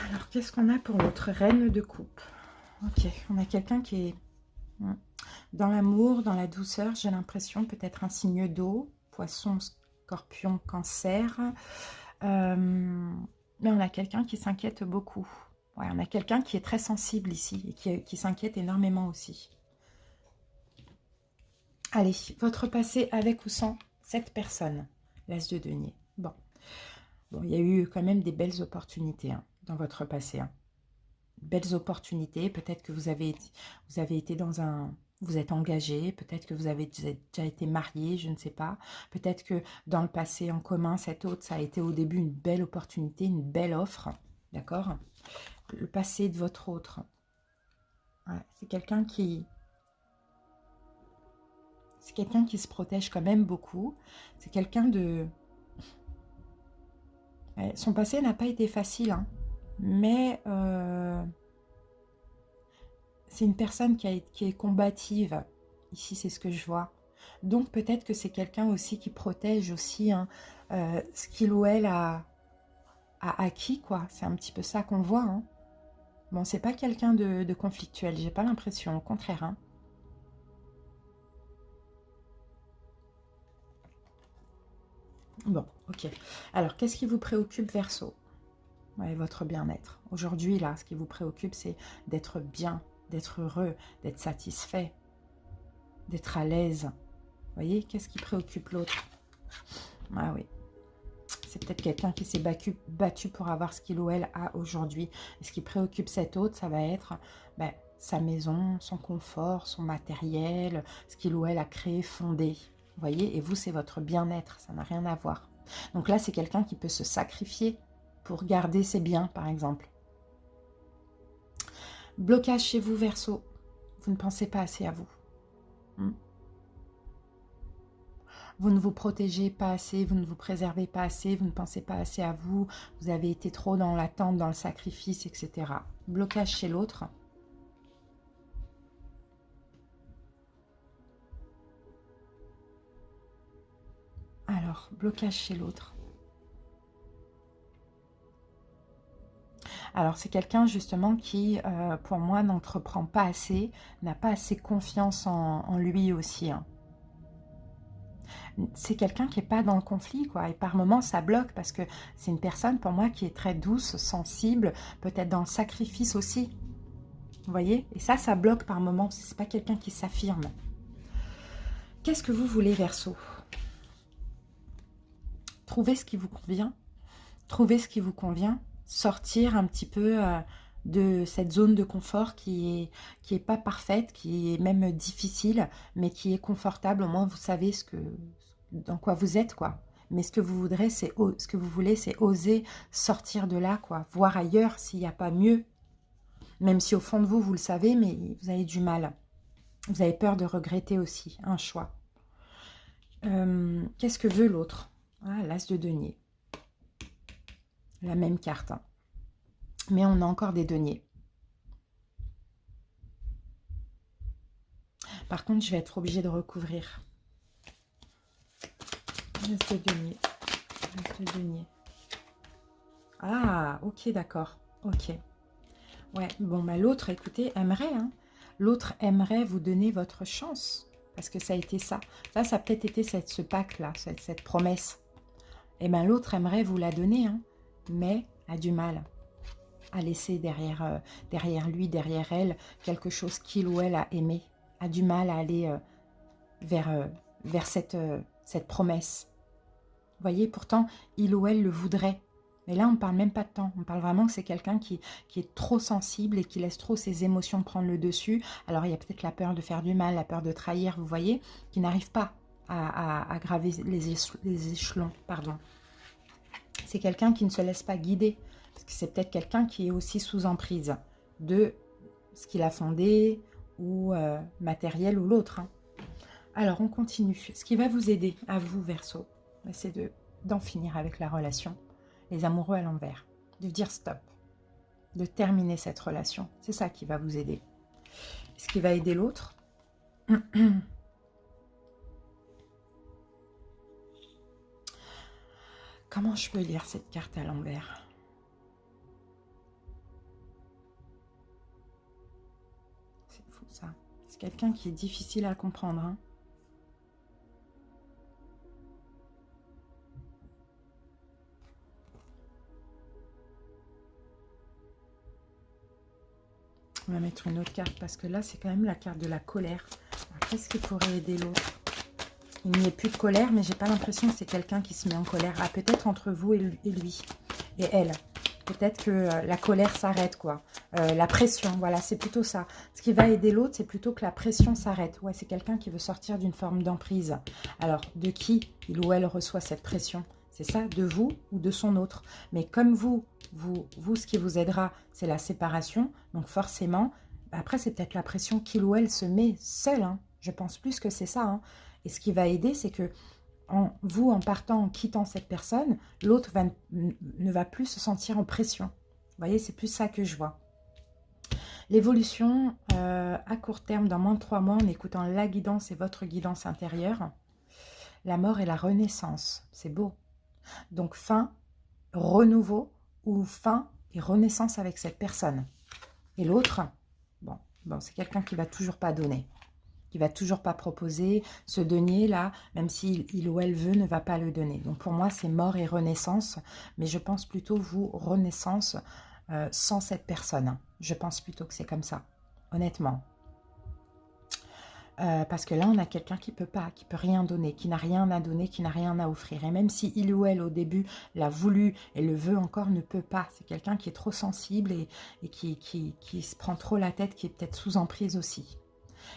Alors, qu'est-ce qu'on a pour notre reine de coupe? Ok, on a quelqu'un qui est dans l'amour, dans la douceur, j'ai l'impression, peut-être un signe d'eau, poisson, scorpion, cancer. Mais on a quelqu'un qui s'inquiète beaucoup. Ouais, on a quelqu'un qui est très sensible ici et qui s'inquiète énormément aussi. Allez, votre passé avec ou sans cette personne, l'as de denier. Bon, il y a eu quand même des belles opportunités hein, dans votre passé. Hein. Belles opportunités, peut-être que vous avez été dans un... Vous êtes engagé, peut-être que vous avez déjà été marié, je ne sais pas. Peut-être que dans le passé en commun, cet autre, ça a été au début une belle opportunité, une belle offre. D'accord? Le passé de votre autre. Ouais, c'est quelqu'un qui... C'est quelqu'un qui se protège quand même beaucoup. C'est quelqu'un de... Ouais, son passé n'a pas été facile, hein, mais... c'est une personne qui est combative. Ici, c'est ce que je vois. Donc, peut-être que c'est quelqu'un aussi qui protège aussi hein, ce qu'il ou elle a acquis, quoi. C'est un petit peu ça qu'on voit. Hein. Bon, c'est pas quelqu'un de conflictuel, j'ai pas l'impression, au contraire. Hein. Bon, ok. Alors, qu'est-ce qui vous préoccupe, Verseau? Ouais, votre bien-être. Aujourd'hui, là, ce qui vous préoccupe, c'est d'être bien, d'être heureux, d'être satisfait, d'être à l'aise. Vous voyez, qu'est-ce qui préoccupe l'autre? Ah oui. C'est peut-être quelqu'un qui s'est battu pour avoir ce qu'il ou elle a aujourd'hui. Et ce qui préoccupe cet autre, ça va être sa maison, son confort, son matériel, ce qu'il ou elle a créé, fondé. Vous voyez, et vous, c'est votre bien-être, ça n'a rien à voir. Donc là, c'est quelqu'un qui peut se sacrifier pour garder ses biens, par exemple. Blocage chez vous, Verseau. Vous ne pensez pas assez à vous. Vous ne vous protégez pas assez, vous ne vous préservez pas assez, vous ne pensez pas assez à vous, vous avez été trop dans l'attente, dans le sacrifice, etc. Blocage chez l'autre. Alors, blocage chez l'autre. Alors, c'est quelqu'un justement qui, pour moi, n'entreprend pas assez, n'a pas assez confiance en lui aussi. Hein. C'est quelqu'un qui n'est pas dans le conflit, quoi. Et par moments, ça bloque parce que c'est une personne, pour moi, qui est très douce, sensible, peut-être dans le sacrifice aussi. Vous voyez? Et ça bloque par moments. Ce n'est pas quelqu'un qui s'affirme. Qu'est-ce que vous voulez, Verseau? Trouvez ce qui vous convient. Trouvez ce qui vous convient. Sortir un petit peu de cette zone de confort qui est pas parfaite, qui est même difficile, mais qui est confortable. Au moins, vous savez dans quoi vous êtes, quoi. Mais ce que vous voudrez, ce que vous voulez, c'est oser sortir de là, quoi. Voir ailleurs s'il n'y a pas mieux. Même si au fond de vous, vous le savez, mais vous avez du mal. Vous avez peur de regretter aussi un choix. Qu'est-ce que veut l'autre? Ah, l'as de denier. La même carte. Hein. Mais on a encore des deniers. Par contre, je vais être obligée de recouvrir. L'as de denier. L'as de denier. Ah, ok, d'accord. Ok. Ouais, bon, l'autre, écoutez, aimerait. Hein. L'autre aimerait vous donner votre chance. Parce que ça a été ça. Ça a peut-être été ce pacte-là, cette promesse. Et bien, l'autre aimerait vous la donner, hein, mais a du mal à laisser derrière lui, derrière elle, quelque chose qu'il ou elle a aimé. A du mal à aller vers cette promesse. Vous voyez, pourtant, il ou elle le voudrait. Mais là, on ne parle même pas de temps. On parle vraiment que c'est quelqu'un qui est trop sensible et qui laisse trop ses émotions prendre le dessus. Alors, il y a peut-être la peur de faire du mal, la peur de trahir, vous voyez, qui n'arrive pas à graver les échelons. Pardon. C'est quelqu'un qui ne se laisse pas guider. Parce que c'est peut-être quelqu'un qui est aussi sous emprise de ce qu'il a fondé ou matériel ou l'autre. Hein. Alors, on continue. Ce qui va vous aider, à vous, Verseau, c'est d'en finir avec la relation. Les amoureux à l'envers. De dire stop. de terminer cette relation. C'est ça qui va vous aider. Ce qui va aider l'autre. Comment je peux lire cette carte à l'envers? C'est fou ça. C'est quelqu'un qui est difficile à comprendre. Hein. On va mettre une autre carte parce que là, c'est quand même la carte de la colère. Qu'est-ce qui pourrait aider l'autre? Il n'y a plus de colère, mais j'ai pas l'impression que c'est quelqu'un qui se met en colère. Ah, peut-être entre vous et lui et elle. Peut-être que la colère s'arrête, quoi. La pression, voilà, c'est plutôt ça. Ce qui va aider l'autre, c'est plutôt que la pression s'arrête. Ouais, c'est quelqu'un qui veut sortir d'une forme d'emprise. Alors, de qui il ou elle reçoit cette pression? C'est ça, de vous ou de son autre. Mais comme vous, ce qui vous aidera, c'est la séparation. Donc forcément, après, c'est peut-être la pression qu'il ou elle se met seul. Hein. Je pense plus que c'est ça. Hein. Et ce qui va aider, c'est que en partant, en quittant cette personne, l'autre ne va plus se sentir en pression. Vous voyez, c'est plus ça que je vois. L'évolution à court terme, dans moins de 3 mois, en écoutant la guidance et votre guidance intérieure. La mort et la renaissance, c'est beau. Donc fin, renouveau ou fin et renaissance avec cette personne. Et l'autre, bon c'est quelqu'un qui va toujours pas donner, qui va toujours pas proposer. Ce denier là, même s'il il ou elle veut, ne va pas le donner. Donc pour moi, c'est mort et renaissance, mais je pense plutôt vous renaissance sans cette personne. Je pense plutôt que c'est comme ça, honnêtement. Parce que là, on a quelqu'un qui peut pas, qui peut rien donner, qui n'a rien à donner, qui n'a rien à offrir. Et même si il ou elle, au début, l'a voulu et le veut encore, ne peut pas. C'est quelqu'un qui est trop sensible et qui se prend trop la tête, qui est peut-être sous emprise aussi.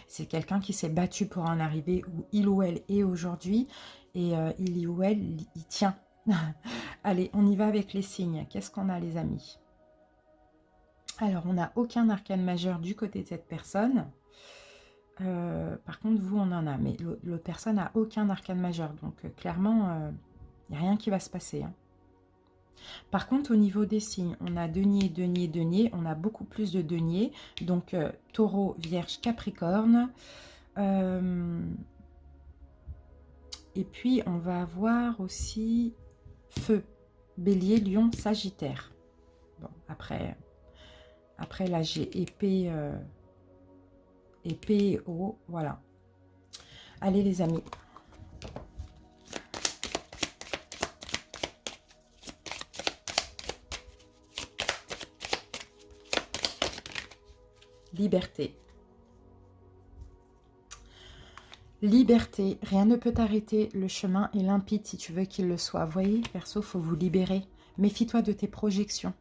C'est quelqu'un qui s'est battu pour en arriver où il ou elle est aujourd'hui. Et il ou elle, il tient. Allez, on y va avec les signes. Qu'est-ce qu'on a, les amis? Alors, on n'a aucun arcane majeur du côté de cette personne. Par contre, vous, on en a. Mais l'autre personne n'a aucun arcane majeur. Donc, clairement, il n'y a rien qui va se passer. Hein. Par contre, au niveau des signes, on a denier, denier, denier. On a beaucoup plus de denier. Donc, taureau, vierge, capricorne. Et puis, on va avoir aussi feu, bélier, lion, sagittaire. Bon, après là, j'ai épée... épée et haut, voilà. Allez les amis. Liberté. Liberté, rien ne peut t'arrêter, le chemin est limpide si tu veux qu'il le soit. Vous voyez, Verseau, il faut vous libérer. Méfie-toi de tes projections.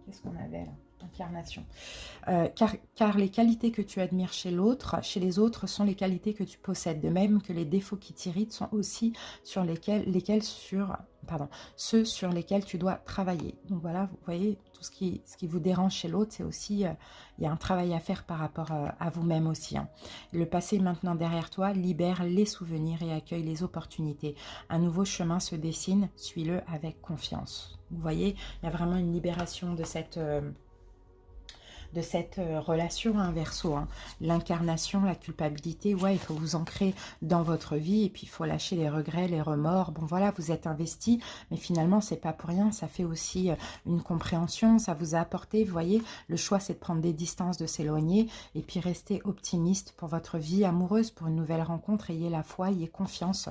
Qu'est-ce qu'on avait là? Incarnation. Car les qualités que tu admires chez l'autre, chez les autres, sont les qualités que tu possèdes. De même que les défauts qui t'irritent sont aussi sur ceux sur lesquels tu dois travailler. Donc voilà, vous voyez, tout ce qui vous dérange chez l'autre, c'est aussi, il y a un travail à faire par rapport à vous-même aussi. Hein. Le passé est maintenant derrière toi, libère les souvenirs et accueille les opportunités. Un nouveau chemin se dessine, suis-le avec confiance. Vous voyez, il y a vraiment une libération de cette relation, hein, Verseau. Hein. L'incarnation, la culpabilité, ouais, il faut vous ancrer dans votre vie et puis il faut lâcher les regrets, les remords. Bon, voilà, vous êtes investi, mais finalement, c'est pas pour rien. Ça fait aussi une compréhension, ça vous a apporté, vous voyez, le choix, c'est de prendre des distances, de s'éloigner et puis rester optimiste pour votre vie amoureuse, pour une nouvelle rencontre. Ayez la foi, ayez confiance.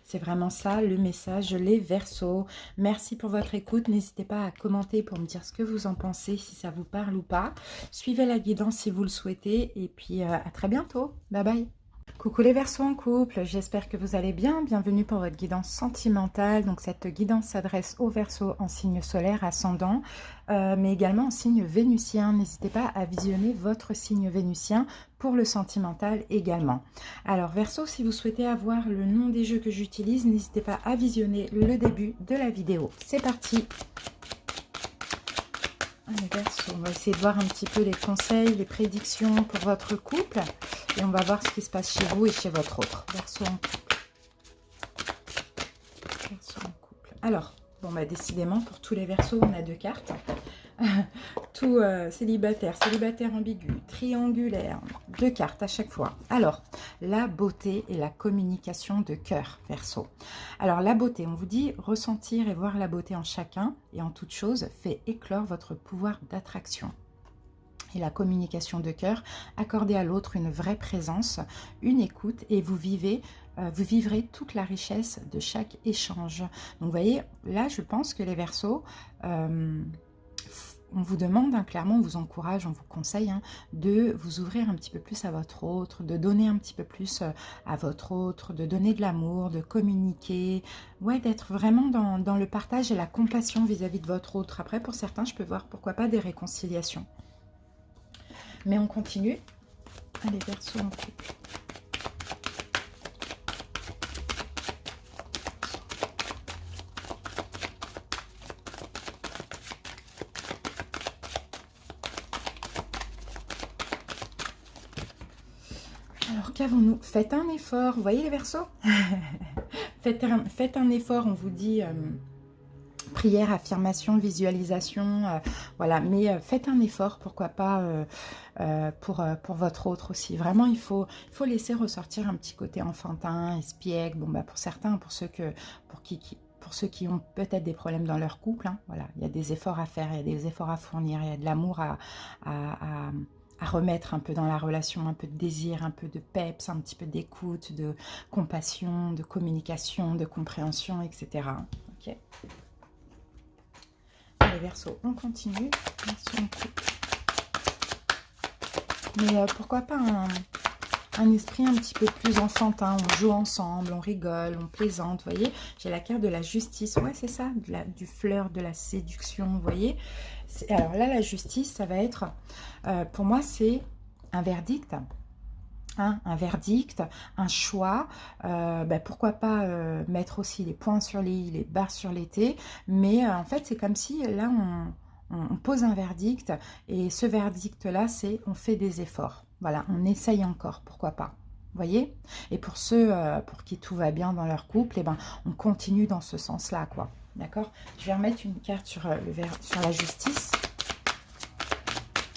C'est vraiment ça, le message, les Verseaux. Merci pour votre écoute. N'hésitez pas à commenter pour me dire ce que vous en pensez, si ça vous parle ou pas. Suivez la guidance si vous le souhaitez. Et puis, à très bientôt. Bye bye. Coucou les Verseaux en couple, j'espère que vous allez bien. Bienvenue pour votre guidance sentimentale. Donc cette guidance s'adresse aux Verseaux en signe solaire, ascendant, mais également en signe vénusien. N'hésitez pas à visionner votre signe vénusien pour le sentimental également. Alors Verseaux, si vous souhaitez avoir le nom des jeux que j'utilise, n'hésitez pas à visionner le début de la vidéo. C'est parti. Les Verseaux, on va essayer de voir un petit peu les conseils, les prédictions pour votre couple. Et on va voir ce qui se passe chez vous et chez votre autre. Verseau en couple. Verseau en couple. Alors, bon, bah, décidément, pour tous les Verseaux, on a 2 cartes. Tout célibataire, célibataire ambigu, triangulaire, 2 cartes à chaque fois. Alors, la beauté et la communication de cœur, Verseau. Alors, la beauté, on vous dit ressentir et voir la beauté en chacun et en toute chose fait éclore votre pouvoir d'attraction. Et la communication de cœur, accorder à l'autre une vraie présence, une écoute et vous vivrez toute la richesse de chaque échange. Donc, vous voyez, là, je pense que les Verseaux, on vous demande, hein, clairement, on vous encourage, on vous conseille de vous ouvrir un petit peu plus à votre autre, de donner un petit peu plus à votre autre, de donner de l'amour, de communiquer, ouais, d'être vraiment dans le partage et la compassion vis-à-vis de votre autre. Après, pour certains, je peux voir pourquoi pas des réconciliations. Mais on continue. Allez, Verseau en couple. Alors, qu'avons-nous? Faites un effort. Vous voyez les Verseaux? Faites un effort, on vous dit... prière, affirmation, visualisation, voilà, mais faites un effort, pourquoi pas pour votre autre aussi. Vraiment, il faut laisser ressortir un petit côté enfantin, espiègle. Bon, bah, pour certains, pour ceux qui ont peut-être des problèmes dans leur couple, hein, voilà, il y a des efforts à faire, il y a des efforts à fournir, il y a de l'amour à remettre un peu dans la relation, un peu de désir, un peu de peps, un petit peu d'écoute, de compassion, de communication, de compréhension, etc. Ok. Les Verseaux, on continue. Mais pourquoi pas un esprit un petit peu plus enfantin. On joue ensemble, on rigole, on plaisante. Vous voyez, j'ai la carte de la justice. Ouais, c'est ça, du fleur, de la séduction. Vous voyez. Alors là, la justice, ça va être, pour moi, c'est un verdict. Un verdict, un choix, pourquoi pas mettre aussi les points sur les i, les barres sur les t, mais en fait c'est comme si là on pose un verdict et ce verdict là c'est on fait des efforts, voilà, on essaye encore, pourquoi pas, vous voyez. Et pour ceux pour qui tout va bien dans leur couple, on continue dans ce sens là, quoi, d'accord. Je vais remettre une carte sur la justice.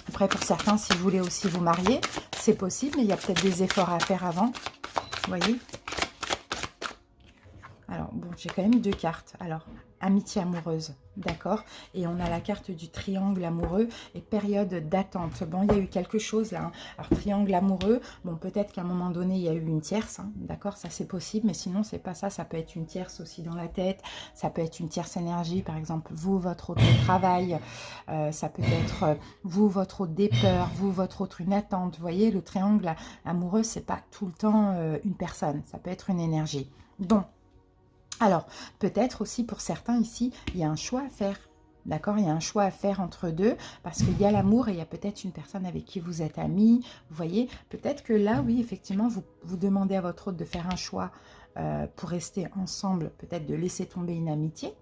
Après, pour certains, si vous voulez aussi vous marier, c'est possible, mais il y a peut-être des efforts à faire avant. Vous voyez? Alors, bon, j'ai quand même 2 cartes. Alors, amitié amoureuse, d'accord. Et on a la carte du triangle amoureux et période d'attente. Bon, il y a eu quelque chose là. Alors, triangle amoureux, bon, peut-être qu'à un moment donné, il y a eu une tierce, d'accord, ça c'est possible, mais sinon, c'est pas ça. Ça peut être une tierce aussi dans la tête, ça peut être une tierce énergie, par exemple, vous, votre autre travail, ça peut être vous, votre autre des peurs, vous, votre autre une attente. Vous voyez, le triangle amoureux, c'est pas tout le temps une personne, ça peut être une énergie. Donc, alors, peut-être aussi pour certains ici, il y a un choix à faire. D'accord, il y a un choix à faire entre deux, parce qu'il y a l'amour et il y a peut-être une personne avec qui vous êtes amis. Vous voyez, peut-être que là, oui, effectivement, vous demandez à votre autre de faire un choix pour rester ensemble, peut-être de laisser tomber une amitié.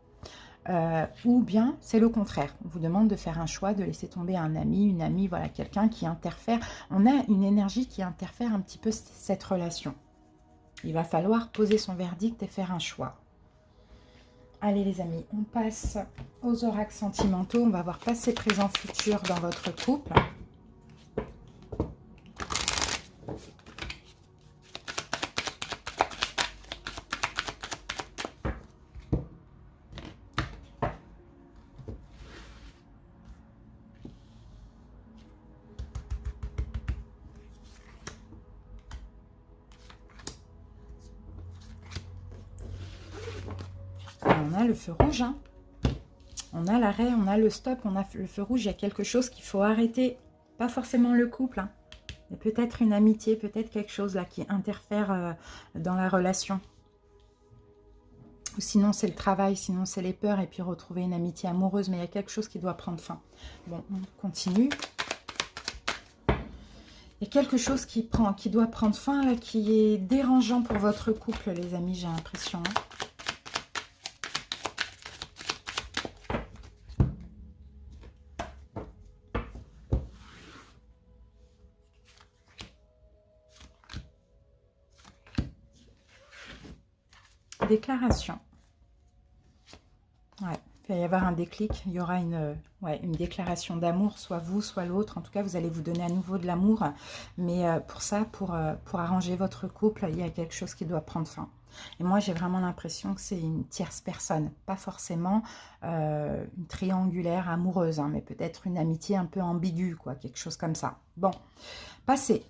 Ou bien, c'est le contraire. On vous demande de faire un choix, de laisser tomber un ami, une amie, voilà, quelqu'un qui interfère. On a une énergie qui interfère un petit peu cette relation. Il va falloir poser son verdict et faire un choix. Allez les amis, on passe aux oracles sentimentaux. On va voir passé, présent, futur dans votre couple. On a le feu rouge, hein. On a l'arrêt, on a le stop, on a le feu rouge. Il y a quelque chose qu'il faut arrêter. Pas forcément le couple, hein. Mais peut-être une amitié, peut-être quelque chose là qui interfère dans la relation. Ou sinon c'est le travail, sinon c'est les peurs et puis retrouver une amitié amoureuse. Mais il y a quelque chose qui doit prendre fin. Bon, on continue. Il y a quelque chose qui doit prendre fin là, qui est dérangeant pour votre couple, les amis, j'ai l'impression, hein. Déclaration. Ouais, Il va y avoir un déclic, il y aura une déclaration d'amour, soit vous, soit l'autre. En tout cas, vous allez vous donner à nouveau de l'amour. Mais pour ça, pour arranger votre couple, il y a quelque chose qui doit prendre fin. Et moi, j'ai vraiment l'impression que c'est une tierce personne. Pas forcément une triangulaire amoureuse, hein, mais peut-être une amitié un peu ambiguë, quoi, quelque chose comme ça. Bon, passé.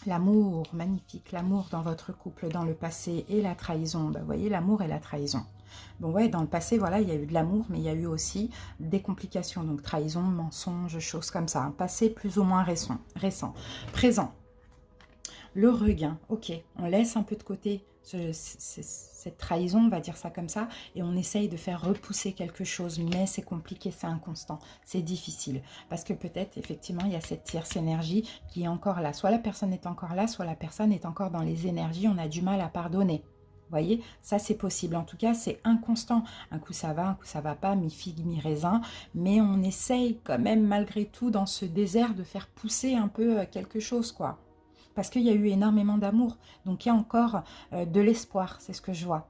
L'amour, magnifique, l'amour dans votre couple, dans le passé et la trahison. Ben, vous voyez, l'amour et la trahison. Bon, ouais, dans le passé, voilà, il y a eu de l'amour, mais il y a eu aussi des complications. Donc, trahison, mensonge, choses comme ça. Un passé plus ou moins récent. Présent. Le regain. Ok, on laisse un peu de côté cette trahison, on va dire ça comme ça, et on essaye de faire repousser quelque chose, mais c'est compliqué, c'est inconstant, c'est difficile, parce que peut-être, effectivement, il y a cette tierce énergie qui est encore là. Soit la personne est encore là, soit la personne est encore dans les énergies, on a du mal à pardonner. Vous voyez, ça c'est possible. En tout cas, c'est inconstant. Un coup ça va pas, mi-figue, mi-raisin. Mais on essaye quand même, malgré tout, dans ce désert, de faire pousser un peu quelque chose, quoi. Parce qu'il y a eu énormément d'amour. Donc, il y a encore de l'espoir. C'est ce que je vois.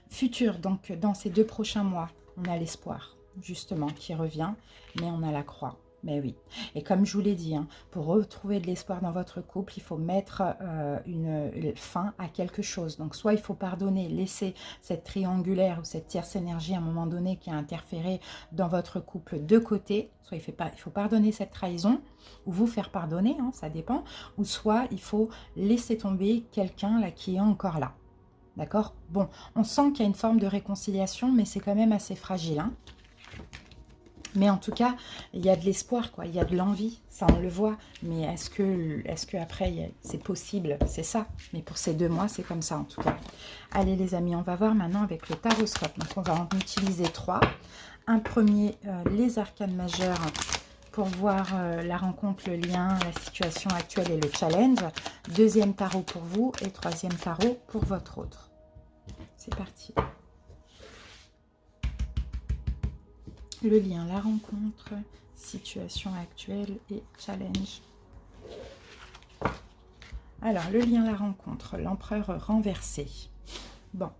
Futur, donc, dans ces 2 prochains mois, on a l'espoir, justement, qui revient. Mais on a la croix. Mais oui. Et comme je vous l'ai dit, hein, pour retrouver de l'espoir dans votre couple, il faut mettre une fin à quelque chose. Donc, soit il faut pardonner, laisser cette triangulaire ou cette tierce énergie à un moment donné qui a interféré dans votre couple de côté. Soit il faut pardonner cette trahison, ou vous faire pardonner, hein, ça dépend. Ou soit il faut laisser tomber quelqu'un là qui est encore là. D'accord? Bon, on sent qu'il y a une forme de réconciliation, mais c'est quand même assez fragile, hein. Mais en tout cas, il y a de l'espoir, quoi. Il y a de l'envie, ça on le voit. Mais est-ce que après c'est possible? C'est ça. Mais pour ces 2 mois, c'est comme ça en tout cas. Allez les amis, on va voir maintenant avec le taroscope. Donc on va en utiliser 3. Un premier, les arcanes majeures pour voir la rencontre, le lien, la situation actuelle et le challenge. Deuxième tarot pour vous et troisième tarot pour votre autre. C'est parti. Le lien, la rencontre, situation actuelle et challenge. Alors, le lien, la rencontre, l'empereur renversé. Bon.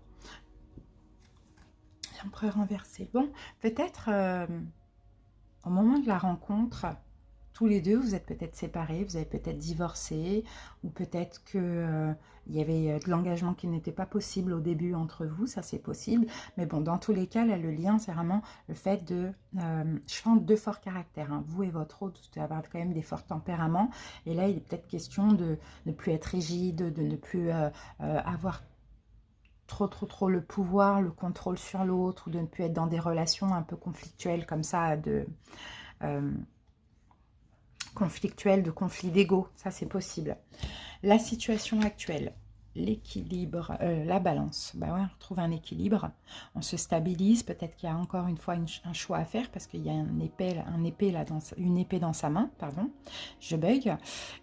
L'empereur renversé. Bon, peut-être au moment de la rencontre, tous les deux, vous êtes peut-être séparés, vous avez peut-être divorcé, ou peut-être que il y avait de l'engagement qui n'était pas possible au début entre vous, ça c'est possible. Mais bon, dans tous les cas, là, le lien, c'est vraiment le fait de... je sens 2 forts caractères, hein. Vous et votre autre, vous devez avoir quand même des forts tempéraments. Et là, il est peut-être question de ne plus être rigide, de ne plus avoir trop le pouvoir, le contrôle sur l'autre, ou de ne plus être dans des relations un peu conflictuelles comme ça, de conflit d'ego, ça c'est possible. La situation actuelle, l'équilibre, la balance, bah ouais, on retrouve un équilibre, on se stabilise, peut-être qu'il y a encore une fois un choix à faire, parce qu'il y a une épée dans sa main, pardon, je bug,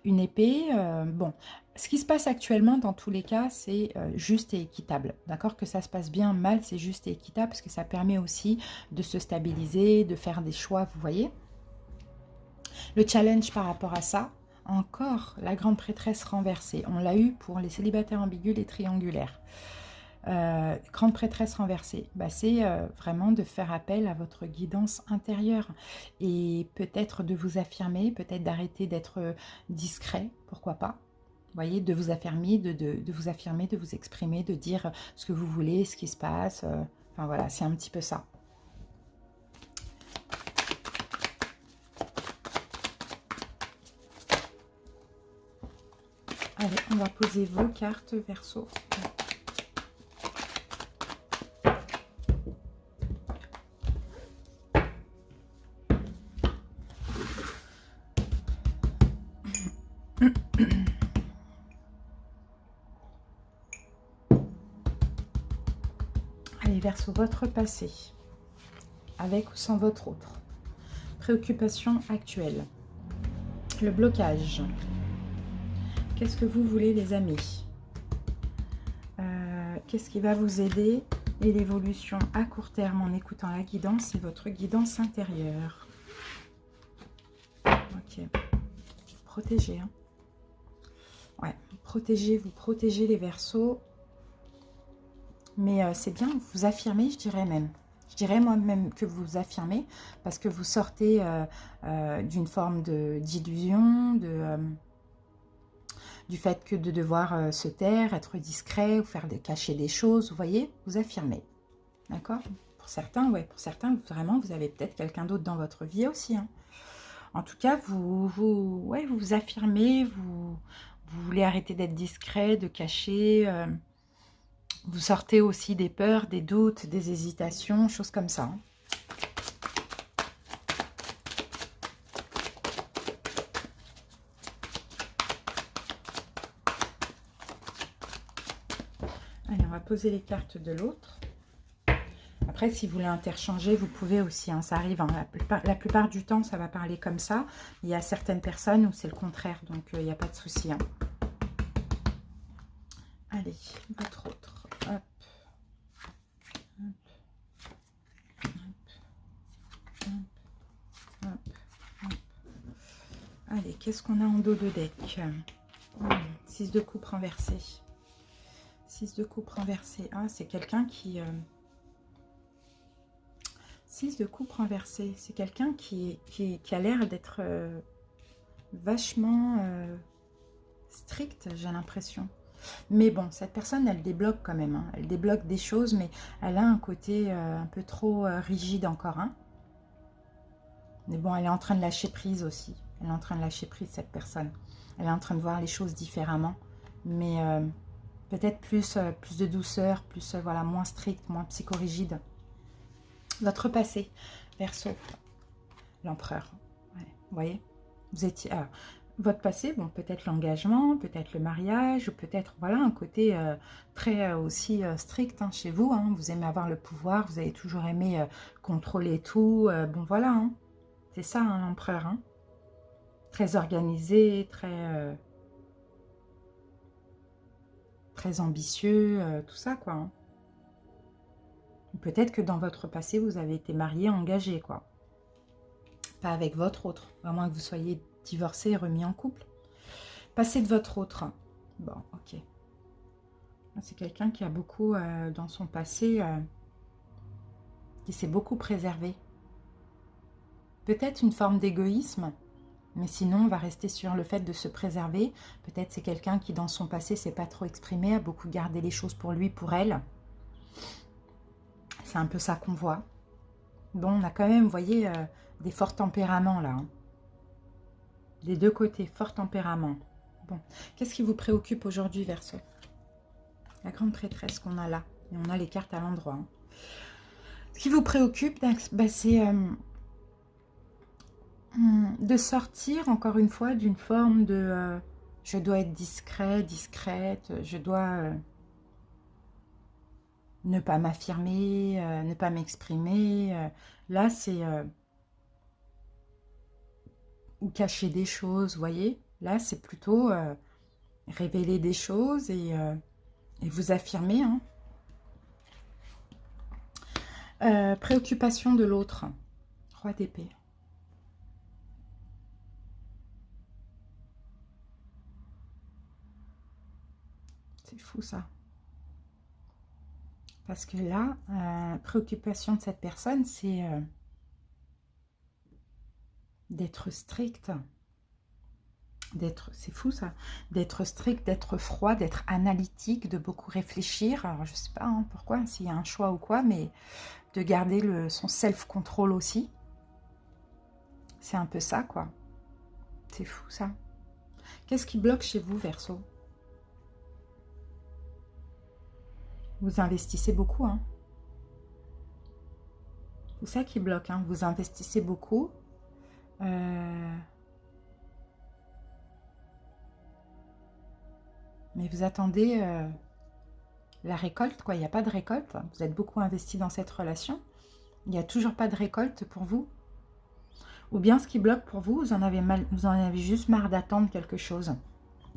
une épée, bon, ce qui se passe actuellement, dans tous les cas, c'est juste et équitable. D'accord? Que ça se passe bien, mal, c'est juste et équitable, parce que ça permet aussi de se stabiliser, de faire des choix, vous voyez? Le challenge par rapport à ça, encore la grande prêtresse renversée. On l'a eu pour les célibataires ambigus, les triangulaires. Grande prêtresse renversée, bah, c'est vraiment de faire appel à votre guidance intérieure et peut-être de vous affirmer, peut-être d'arrêter d'être discret, pourquoi pas. Vous voyez, de vous affirmer, de vous affirmer, de vous exprimer, de dire ce que vous voulez, ce qui se passe. Enfin voilà, c'est un petit peu ça. Allez, on va poser vos cartes, Verseau. Allez, Verseau, votre passé, avec ou sans votre autre. Préoccupation actuelle. Le blocage. Qu'est-ce que vous voulez, les amis? Qu'est-ce qui va vous aider? Et l'évolution à court terme en écoutant la guidance et votre guidance intérieure. Ok. Protégez. Hein. Ouais, vous protégez les Verseaux. Mais c'est bien, vous affirmez, je dirais même. Je dirais moi-même que vous affirmez, parce que vous sortez d'une forme d'illusion, du fait que de devoir se taire, être discret, ou cacher des choses, vous voyez, vous affirmez. D'accord? Pour certains, ouais, pour certains, vraiment, vous avez peut-être quelqu'un d'autre dans votre vie aussi. Hein. En tout cas, ouais, vous vous affirmez, vous voulez arrêter d'être discret, de cacher. Vous sortez aussi des peurs, des doutes, des hésitations, choses comme ça. Hein. Allez, on va poser les cartes de l'autre. Après, si vous voulez interchanger, vous pouvez aussi, hein, ça arrive. Hein, la plupart du temps, ça va parler comme ça. Il y a certaines personnes où c'est le contraire, donc il n'y a pas de souci. Hein. Allez, votre autre. Hop. Allez, qu'est-ce qu'on a en dos de deck? 6 de coupe renversé. 6 de coupe renversé. Ah, c'est quelqu'un qui... 6 de coupe renversé. C'est quelqu'un qui a l'air d'être vachement strict, j'ai l'impression. Mais bon, cette personne, elle débloque quand même. Hein. Elle débloque des choses, mais elle a un côté un peu trop rigide encore. Hein. Mais bon, elle est en train de lâcher prise aussi. Elle est en train de lâcher prise, cette personne. Elle est en train de voir les choses différemment. Mais peut-être plus de douceur, plus voilà, moins strict, moins psychorigide. Votre passé, Verseau, l'empereur. Ouais, vous voyez, vous étiez... votre passé, bon, peut-être l'engagement, peut-être le mariage, ou peut-être, voilà, un côté très aussi strict hein, chez vous. Hein. Vous aimez avoir le pouvoir, vous avez toujours aimé contrôler tout. Bon, voilà, hein. C'est ça, hein, l'empereur. Hein. Très organisé, très ambitieux, tout ça, quoi. Hein. Peut-être que dans votre passé, vous avez été marié, engagé, quoi. Pas avec votre autre, à moins que vous soyez divorcé et remis en couple. Passé de votre autre. Bon, ok. C'est quelqu'un qui a beaucoup, dans son passé, qui s'est beaucoup préservé. Peut-être une forme d'égoïsme, mais sinon, on va rester sur le fait de se préserver. Peut-être c'est quelqu'un qui, dans son passé, ne s'est pas trop exprimé, a beaucoup gardé les choses pour lui, pour elle. C'est un peu ça qu'on voit. Bon, on a quand même, vous voyez, des forts tempéraments là. Hein. Des deux côtés, fort tempérament. Bon, qu'est-ce qui vous préoccupe aujourd'hui, Verseau? La grande prêtresse qu'on a là. Et on a les cartes à l'endroit. Hein. Ce qui vous préoccupe, bah, c'est de sortir, encore une fois, d'une forme de... je dois être discret, discrète, je dois... ne pas m'affirmer, ne pas m'exprimer. Là, c'est... ou cacher des choses, vous voyez. Là, c'est plutôt révéler des choses et vous affirmer. Hein. Préoccupation de l'autre. Roi d'épée. C'est fou, ça. Parce que là, préoccupation de cette personne, c'est d'être strict. C'est fou ça, d'être strict, d'être froid, d'être analytique, de beaucoup réfléchir. Alors je sais pas hein, pourquoi, s'il y a un choix ou quoi, mais de garder son self-control aussi. C'est un peu ça quoi. C'est fou ça. Qu'est-ce qui bloque chez vous, Verseau? Vous investissez beaucoup, hein. C'est ça qui bloque, hein. Vous investissez beaucoup. Mais vous attendez la récolte, quoi. Il n'y a pas de récolte. Vous êtes beaucoup investi dans cette relation. Il n'y a toujours pas de récolte pour vous. Ou bien ce qui bloque pour vous, vous en avez juste marre d'attendre quelque chose.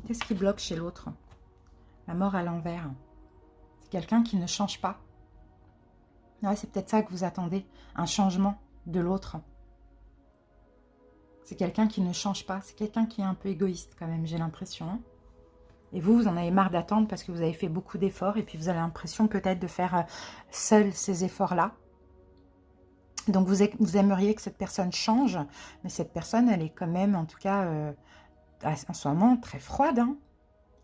Qu'est-ce qui bloque chez l'autre? La mort à l'envers. C'est quelqu'un qui ne change pas. Ouais, c'est peut-être ça que vous attendez. Un changement de l'autre. C'est quelqu'un qui ne change pas. C'est quelqu'un qui est un peu égoïste quand même, j'ai l'impression. Hein. Et vous en avez marre d'attendre parce que vous avez fait beaucoup d'efforts et puis vous avez l'impression peut-être de faire seul ces efforts-là. Donc vous aimeriez que cette personne change, mais cette personne, elle est quand même, en tout cas, en ce moment, très froide. Hein.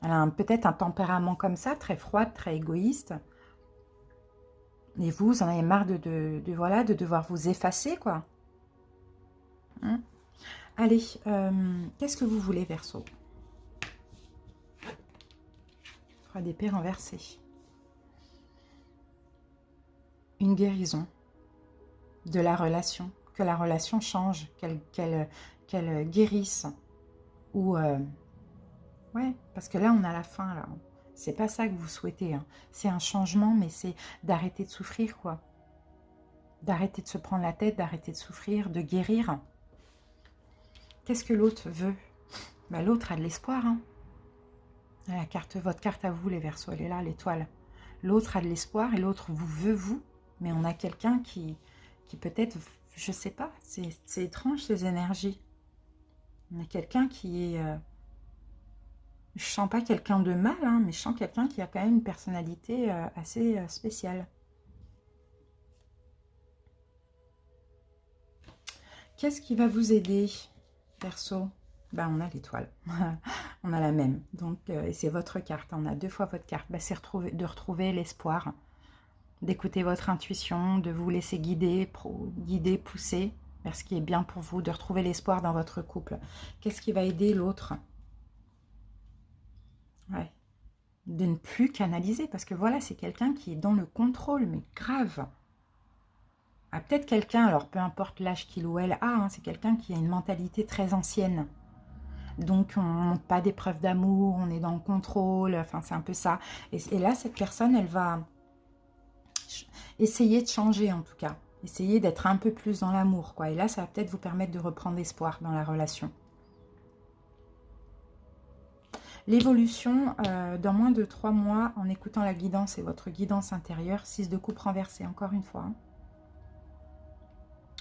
Elle a peut-être un tempérament comme ça, très froide, très égoïste. Et vous en avez marre voilà, de devoir vous effacer, quoi. Hein. Allez, qu'est-ce que vous voulez, Verseau? 3 d'épée renversée. Une guérison de la relation. Que la relation change, qu'elle guérisse. Ou... ouais, parce que là, on a la fin, là. C'est pas ça que vous souhaitez. Hein. C'est un changement, mais c'est d'arrêter de souffrir, quoi. D'arrêter de se prendre la tête, d'arrêter de souffrir, de guérir. Qu'est-ce que l'autre veut? Ben, l'autre a de l'espoir. Hein. La carte, votre carte à vous, les Verseaux, elle est là, l'étoile. L'autre a de l'espoir et l'autre vous veut, vous. Mais on a quelqu'un qui peut-être, je sais pas, c'est étrange ces énergies. On a quelqu'un qui est... je sens pas quelqu'un de mal, hein, mais je sens quelqu'un qui a quand même une personnalité assez spéciale. Qu'est-ce qui va vous aider, Verseau? Ben, on a l'étoile. On a la même. Donc, et c'est votre carte. On a 2 fois votre carte. Ben, c'est de retrouver l'espoir, d'écouter votre intuition, de vous laisser guider, pousser vers ce qui est bien pour vous, de retrouver l'espoir dans votre couple. Qu'est-ce qui va aider l'autre? Ouais. De ne plus canaliser, parce que voilà, c'est quelqu'un qui est dans le contrôle, mais grave. Ah, peut-être quelqu'un, alors peu importe l'âge qu'il ou elle a, hein, c'est quelqu'un qui a une mentalité très ancienne. Donc, on ne montre pas des preuves d'amour, on est dans le contrôle, enfin, c'est un peu ça. Et là, cette personne, elle va essayer de changer, en tout cas. Essayer d'être un peu plus dans l'amour, quoi. Et là, ça va peut-être vous permettre de reprendre espoir dans la relation. L'évolution, dans moins de 3 mois, en écoutant la guidance et votre guidance intérieure, 6 de coupe renversée, encore une fois. Hein.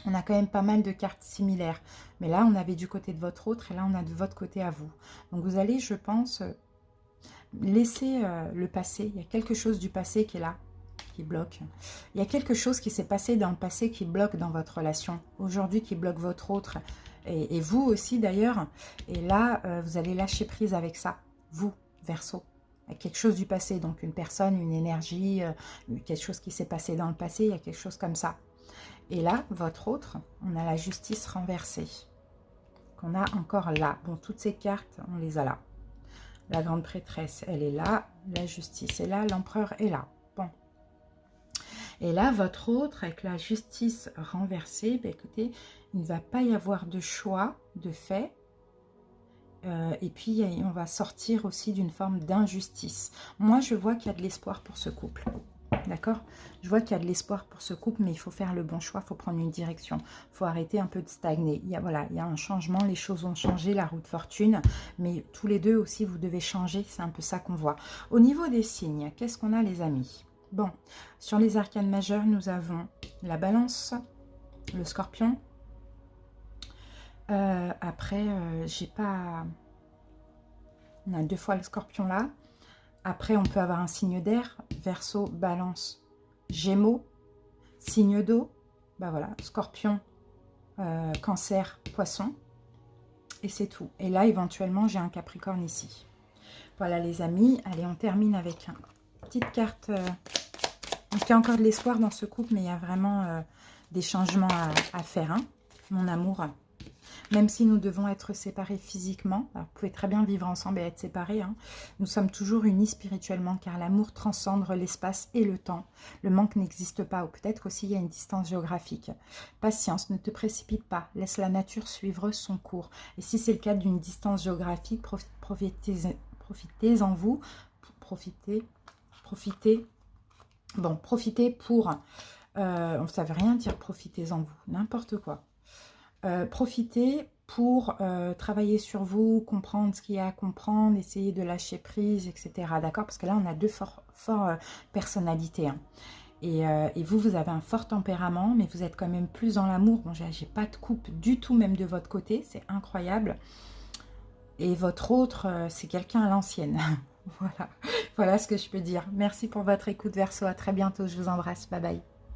On a quand même pas mal de cartes similaires. Mais là, on avait du côté de votre autre et là, on a de votre côté à vous. Donc, vous allez, je pense, laisser le passé. Il y a quelque chose du passé qui est là, qui bloque. Il y a quelque chose qui s'est passé dans le passé qui bloque dans votre relation. Aujourd'hui, qui bloque votre autre. Et vous aussi, d'ailleurs. Et là, vous allez lâcher prise avec ça. Vous, Verseau. Il y a quelque chose du passé. Donc, une personne, une énergie, quelque chose qui s'est passé dans le passé. Il y a quelque chose comme ça. Et là, votre autre, on a la justice renversée, qu'on a encore là. Bon, toutes ces cartes, on les a là. La grande prêtresse, elle est là. La justice est là. L'empereur est là. Bon. Et là, votre autre, avec la justice renversée, ben écoutez, il ne va pas y avoir de choix, de fait. Et puis, on va sortir aussi d'une forme d'injustice. Moi, je vois qu'il y a de l'espoir pour ce couple. D'accord? Je vois qu'il y a de l'espoir pour ce couple, mais il faut faire le bon choix, il faut prendre une direction. Il faut arrêter un peu de stagner. Voilà, il y a un changement, les choses ont changé, la roue de fortune, mais tous les deux aussi, vous devez changer, c'est un peu ça qu'on voit. Au niveau des signes, qu'est-ce qu'on a, les amis? Bon, sur les arcanes majeures, nous avons la balance, le scorpion. Après, j'ai pas... On a 2 fois le scorpion là. Après, on peut avoir un signe d'air, Verseau, balance, gémeaux, signe d'eau, ben voilà, scorpion, cancer, poisson, et c'est tout. Et là, éventuellement, j'ai un capricorne ici. Voilà les amis, allez, on termine avec une petite carte. Il y a encore de l'espoir dans ce couple, mais il y a vraiment des changements à faire, hein, mon amour. Même si nous devons être séparés physiquement, alors vous pouvez très bien vivre ensemble et être séparés, hein, nous sommes toujours unis spirituellement car l'amour transcende l'espace et le temps. Le manque n'existe pas, ou peut-être aussi il y a une distance géographique. Patience, ne te précipite pas, laisse la nature suivre son cours. Et si c'est le cas d'une distance géographique, profitez-en vous, profitez pour... ça ne veut rien dire profitez-en vous, n'importe quoi. Profitez pour travailler sur vous, comprendre ce qu'il y a à comprendre, essayer de lâcher prise, etc. D'accord? Parce que là, on a 2 fortes personnalités. Hein. Et vous avez un fort tempérament, mais vous êtes quand même plus dans l'amour. Bon, j'ai pas de coupe du tout, même de votre côté. C'est incroyable. Et votre autre, c'est quelqu'un à l'ancienne. Voilà. Voilà ce que je peux dire. Merci pour votre écoute, Verseau. À très bientôt. Je vous embrasse. Bye bye.